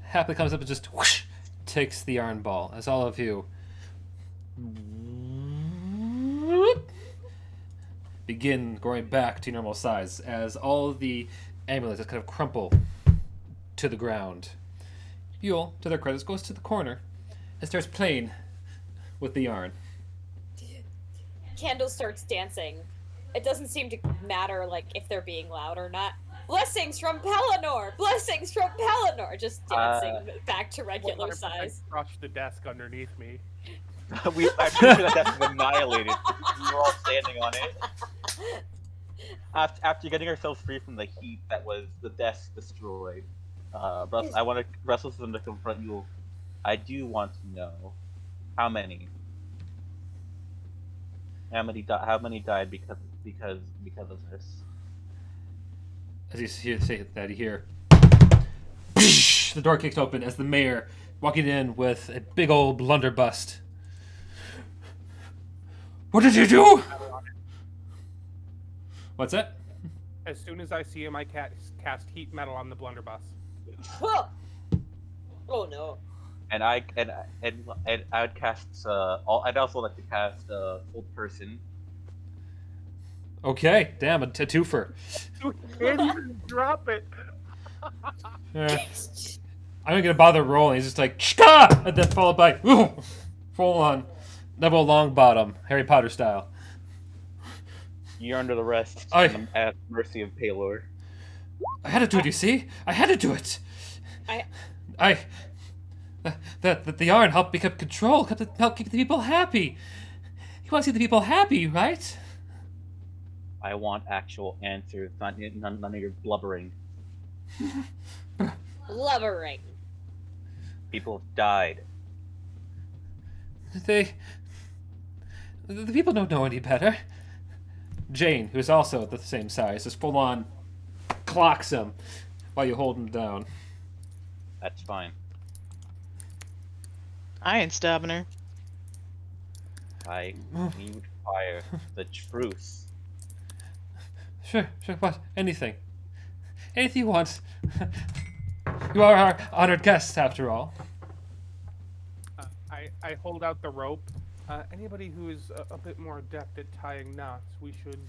happily comes up and just whoosh, takes the yarn ball as all of you begin going back to normal size as all of the amulets just kind of crumple to the ground. Yule, to their credits, goes to the corner and starts playing with the yarn. Candle starts dancing. It doesn't seem to matter, like, if they're being loud or not. Blessings from Pelor! Blessings from Pelor! Just dancing back to regular 100% size. Crush the desk underneath me. I'm pretty sure that desk was annihilated. We were all standing on it. After getting ourselves free from the heat that was the desk destroyed, I want to wrestle them to confront you. I do want to know how many died because of this. As you say that, you hear the door kicks open as the mayor walking in with a big old blunderbuss. What did you do? What's that? As soon as I see him, I cast heat metal on the blunderbuss. Oh no. And I would cast I'd also like to cast Old Person. Okay, damn, a twofer. Can't even drop it. I'm not gonna bother rolling. He's just like Shka! And then followed by full on double long bottom, Harry Potter style. You're under the rest. I'm at mercy of Pelor. I had to do it. You see, I had to do it. The yarn helped pick up control, help keep the people happy. You want to see the people happy, right? I want actual answers, none of your blubbering. Blubbering. People have died. The people don't know any better. Jane, who's also the same size, just full on clocks him while you hold him down. That's fine. I ain't stopping her. I need fire. The truth. Sure, what? Anything you want. You are our honored guests, after all. I hold out the rope. Anybody who is a bit more adept at tying knots, we should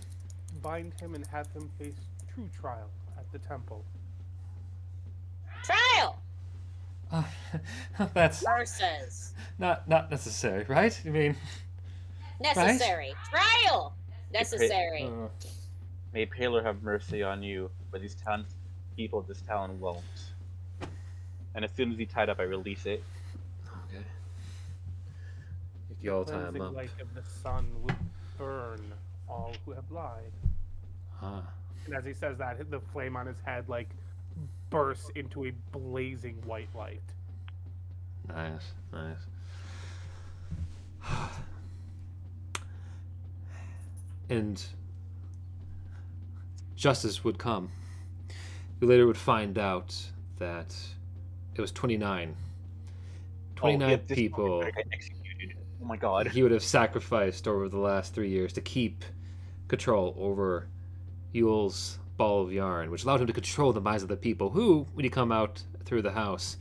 bind him and have him face true trial at the temple. Trial! That's Versus. not necessary, right? I mean, Necessary. Right? Trial! Necessary. May Pelor have mercy on you, but these people of this town won't. And as soon as he tied up, I release it. Okay. You all tie him Cleansing up. light of the sun would burn all who have lied. Huh. And as he says that, the flame on his head bursts into a blazing white light. Nice. And justice would come. You later would find out that it was 29. 29 people Executed. Oh my god. he would have sacrificed over the last 3 years to keep control over Yule's ball of yarn, which allowed him to control the minds of the people who, when you come out through the house,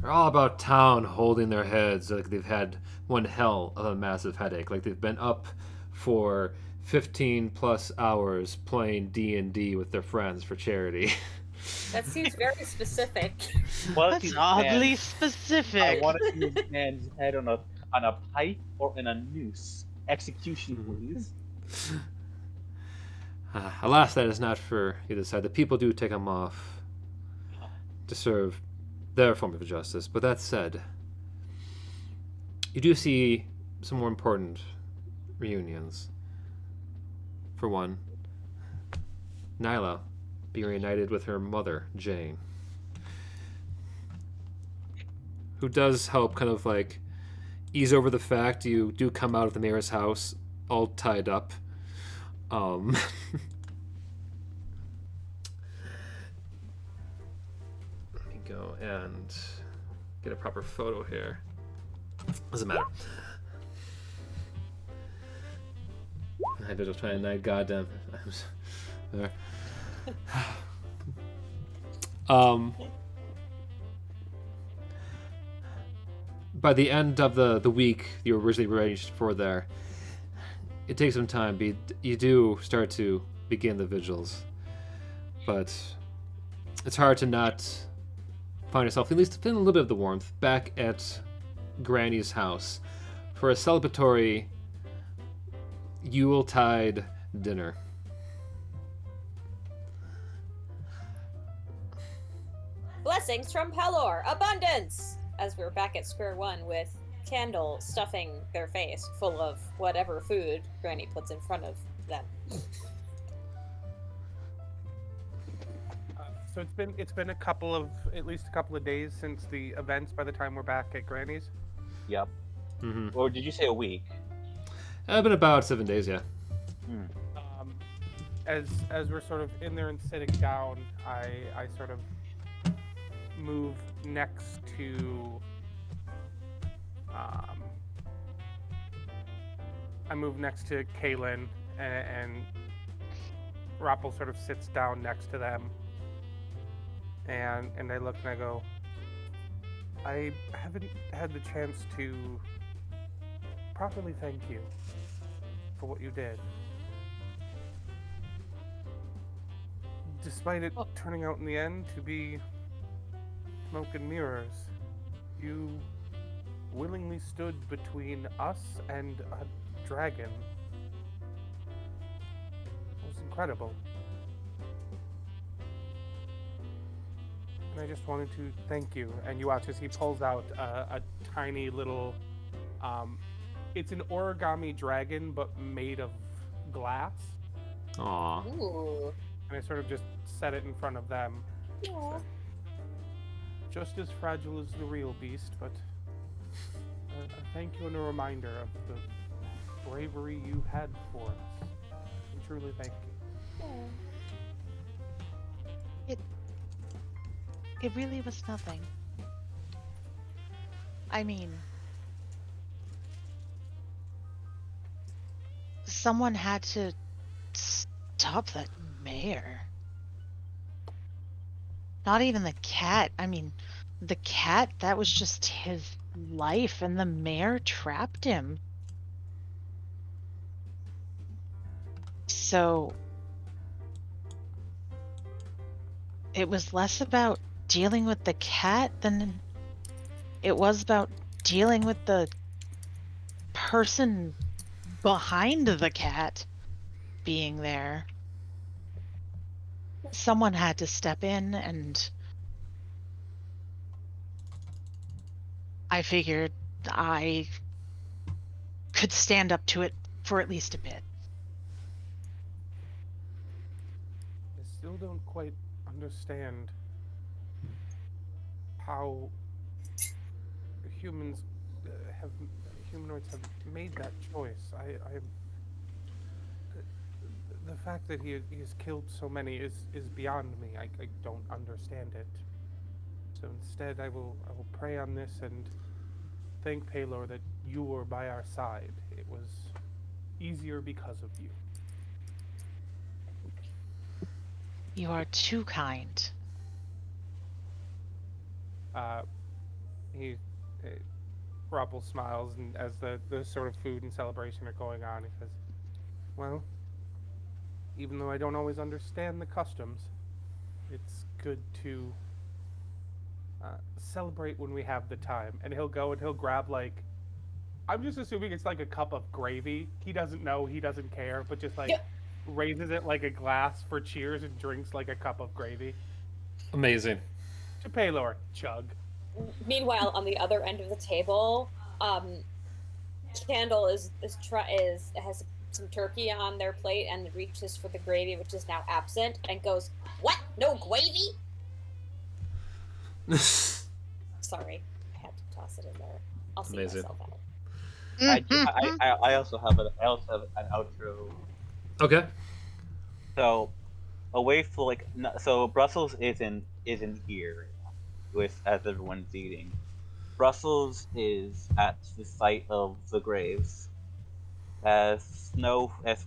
are all about town holding their heads like they've had one hell of a massive headache, like they've been up for 15 plus hours playing D&D with their friends for charity. That seems very specific. That's oddly specific. I want to see a man's head on a pipe or in a noose. Execution, please. Alas, that is not for you to decide. The people do take them off to serve their form of justice. But that said, you do see some more important reunions. For one, Nyla being reunited with her mother, Jane, who does help kind of like ease over the fact you do come out of the mayor's house all tied up. Let me go and get a proper photo here. Doesn't matter. I did just try and night. Goddamn. I was there. By the end of the week you originally arranged for there, it takes some time. You do start to begin the vigils, but it's hard to not find yourself, at least feeling a little bit of the warmth, back at Granny's house for a celebratory Yuletide dinner. Blessings from Pelor, abundance! As we're back at square one with Candle stuffing their face full of whatever food Granny puts in front of them. So it's been at least a couple of days since the events. By the time we're back at Granny's. Yep. Mm-hmm. Or did you say a week? It's been about 7 days, yeah. As we're sort of in there and sitting down, I sort of move next to Kaylin, and Rappel sort of sits down next to them, and I look and I go, I haven't had the chance to properly thank you for what you did. Despite it turning out in the end to be smoke and mirrors, you willingly stood between us and a dragon. It was incredible. And I just wanted to thank you. And you watch as he pulls out a tiny little, it's an origami dragon, but made of glass. Aww. Ooh. And I sort of just set it in front of them. Aw. Just as fragile as the real beast, but a thank you and a reminder of the bravery you had for us. And truly thank you. It really was nothing. I mean, someone had to stop that mayor. Not even the cat. I mean, the cat, that was just his life, and the mayor trapped him. So it was less about dealing with the cat than it was about dealing with the person behind the cat being there. Someone had to step in, and I figured I could stand up to it for at least a bit. I still don't quite understand how humanoids have made that choice. The fact that he has killed so many is beyond me. I don't understand it. So instead, I will pray on this and thank Pelor that you were by our side. It was easier because of you. You are too kind. Rappel smiles, and as the sort of food and celebration are going on, he says, well, even though I don't always understand the customs, it's good to celebrate when we have the time. And he'll go and he'll grab, like, I'm just assuming it's like a cup of gravy. He doesn't know, he doesn't care, but just like Yeah. raises it like a glass for cheers and drinks like a cup of gravy. Amazing. To Pelor, chug. Meanwhile, on the other end of the table, Candle has some turkey on their plate and reaches for the gravy, which is now absent, and goes, "What? No gravy?" Sorry, I had to toss it in there. I'll see Amazing. myself out. I also have an outro. Okay. So away from so Brussels isn't here with as everyone's eating. Brussels is at the site of the graves. As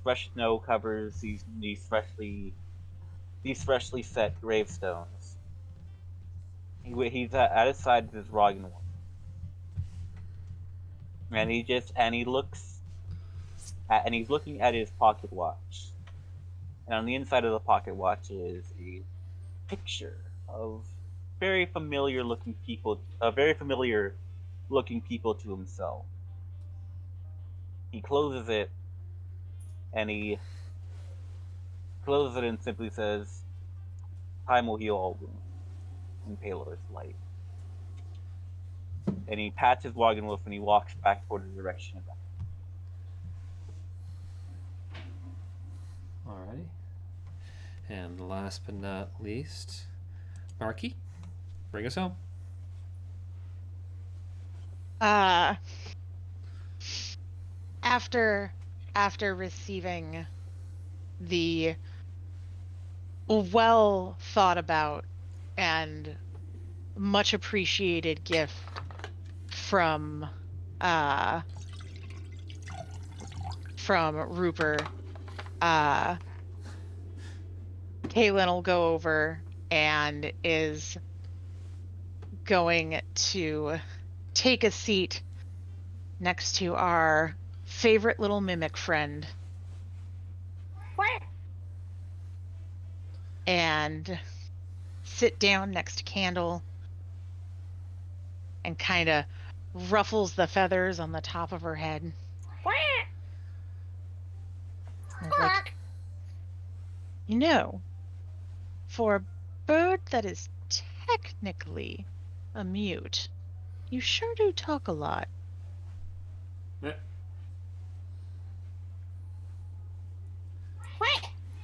fresh snow covers these freshly set gravestones. He's at his side with his rod and and he's looking at his pocket watch. And on the inside of the pocket watch is a picture of very familiar looking people to himself. He closes it and simply says, "Time will heal all wounds," in Pelor's light. And he pats his wagon wolf and he walks back toward the direction of that. Alrighty. And last but not least, Marky, bring us home. After receiving the well thought about and much appreciated gift from Rupert, Kaylin will go over and is going to take a seat next to our favorite little mimic friend. And sit down next to Candle and kind of ruffles the feathers on the top of her head. Like, you know, for a bird that is technically a mute, you sure do talk a lot.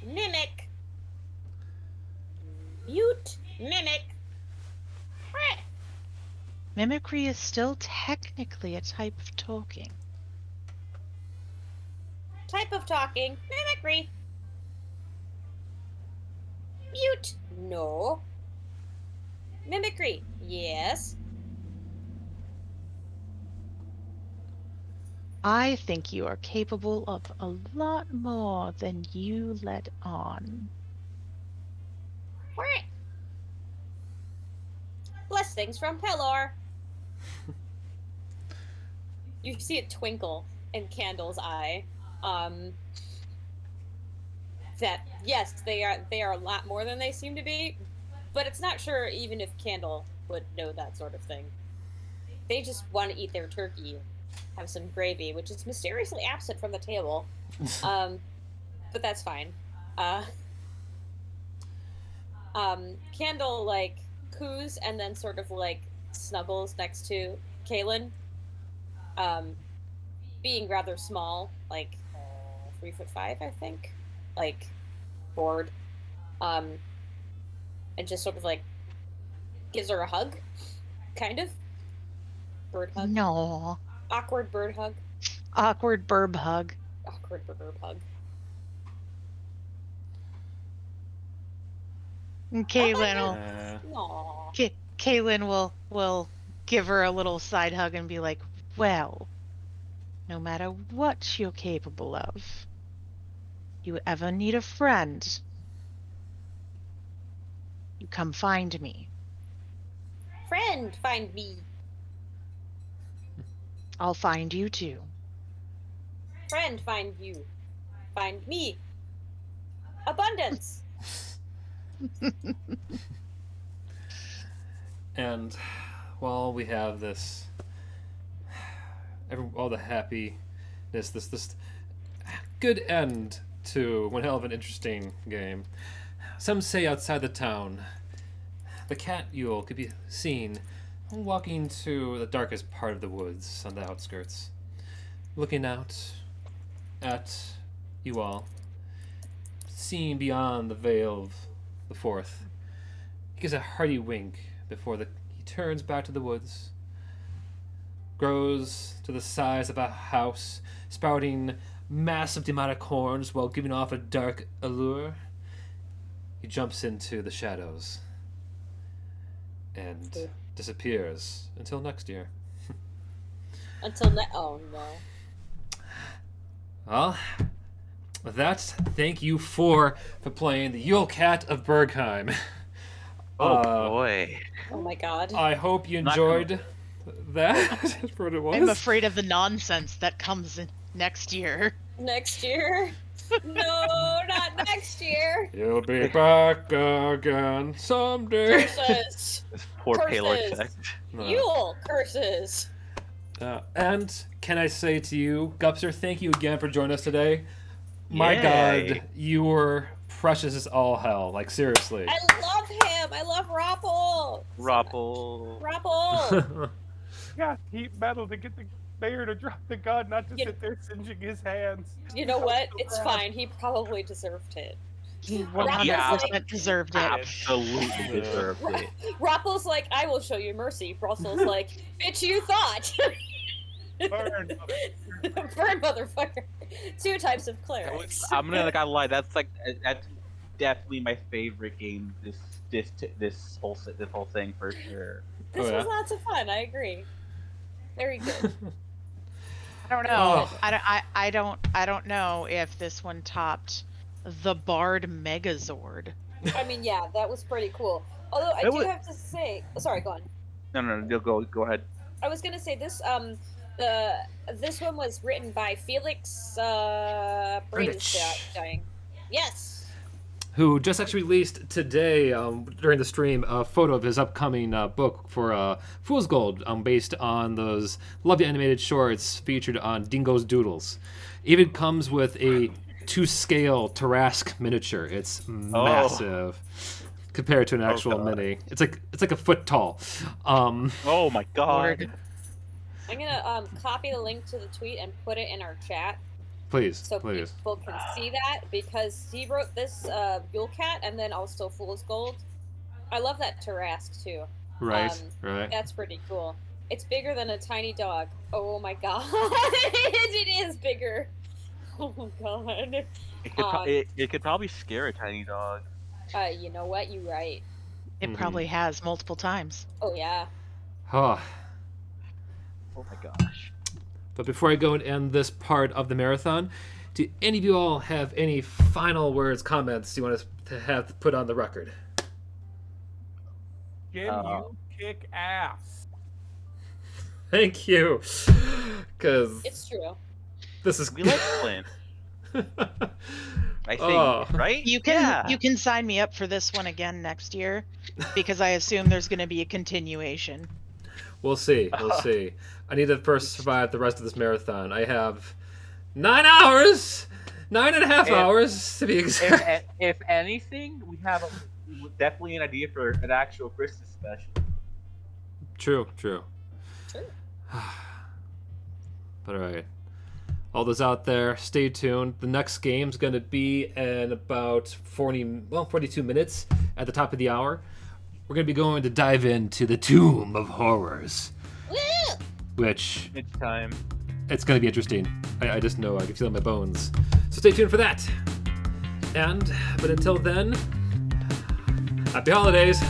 Mimic. Mute. Mimic. Mimicry is still technically a type of talking. Type of talking. Mimicry. Mute. No. Mimicry. Yes. I think you are capable of a lot more than you let on. Blessings from Pelor. You see a twinkle in Candle's eye. That yes, they are a lot more than they seem to be, but it's not sure even if Candle would know that sort of thing. They just want to eat their turkey, have some gravy, which is mysteriously absent from the table. But that's fine. Candle like coos and then sort of like snuggles next to Kaylin. Being rather small, like 3'5", I think, like bored, and just sort of like gives her a hug, kind of bird hug. No. Awkward bird hug. Awkward burb hug. Awkward bird hug. And Kaylin will give her a little side hug and be like, well, no matter what you're capable of, you ever need a friend, you come find me. Friend, find me. I'll find you too. Friend, find you. Find me. Abundance. And while we have this all the happiness, this good end to one hell of an interesting game. Some say outside the town, the cat Yule could be seen walking to the darkest part of the woods on the outskirts, looking out at you all, seeing beyond the veil of the Forth. He gives a hearty wink before he turns back to the woods, grows to the size of a house, spouting massive demonic horns while giving off a dark allure. He jumps into the shadows and disappears until next year. Oh no. Well, with that, thank you for playing the Yule Cat of Bergheim. Oh boy. Oh my god. I hope you enjoyed that. That's what it was. I'm afraid of the nonsense that comes in next year. Next year? No, not next year. You'll be back again someday. Curses. This poor Pelor Curses. effect. Yule curses. And can I say to you, Gupster, thank you again for joining us today. My Yay. God, you were precious as all hell. Like, seriously. I love him. I love Rapple. Rapple. Rapple. Yeah, heat metal to get the bear to drop the gun, not to sit there singeing his hands. You know what? It's fine. He probably deserved it. He Rapple's 100% deserved it. Absolutely deserved it. Rapple's like, I will show you mercy. Brussels like, bitch, you thought. Burn. Burn, motherfucker. Two types of clerics. I'm gonna lie. That's definitely my favorite game. This whole thing for sure. This Oh, yeah? was lots of fun. I agree. Very good. I don't know. Oh. I don't know if this one topped the Bard Megazord. I mean, yeah, that was pretty cool. Although I That do was- have to say, sorry, go on. No, go ahead. I was gonna say this. This one was written by Felix. Brain's Irnich. dying. Yes. Who just actually released today, during the stream, a photo of his upcoming book for Fool's Gold, based on those lovely animated shorts featured on Dingo's Doodles. Even comes with a 2-scale Tarrasque miniature. It's massive compared to an actual God. mini. It's like a foot tall. Oh my god. I'm gonna copy the link to the tweet and put it in our chat Please, so please. people can see that, because he wrote this Yule Cat and then also Fool's Gold. I love that Tarrasque too. Right, right. That's pretty cool. It's bigger than a tiny dog. Oh my god. It is bigger. Oh my god. It could probably scare a tiny dog. You know what? You're right. It probably has multiple times. Oh yeah. Oh. Oh my gosh. But before I go and end this part of the marathon, do any of you all have any final words, comments you want us to have put on the record? Jim, you kick ass. Thank you. Because It's true. this is... We like Flynn. I think, Oh. right? You can Yeah. you can sign me up for this one again next year, because I assume there's going to be a continuation. We'll see. We'll see. I need to first survive the rest of this marathon. I have 9 hours! 9.5 hours, to be exact. If anything, we have definitely an idea for an actual Christmas special. True. True. But alright. All those out there, stay tuned. The next game's going to be in about 42 minutes at the top of the hour. We're going to be going to dive into the Tomb of Horrors. Woo! Which, It's time. it's going to be interesting. I just know, I can feel it in my bones. So stay tuned for that. But until then, happy holidays!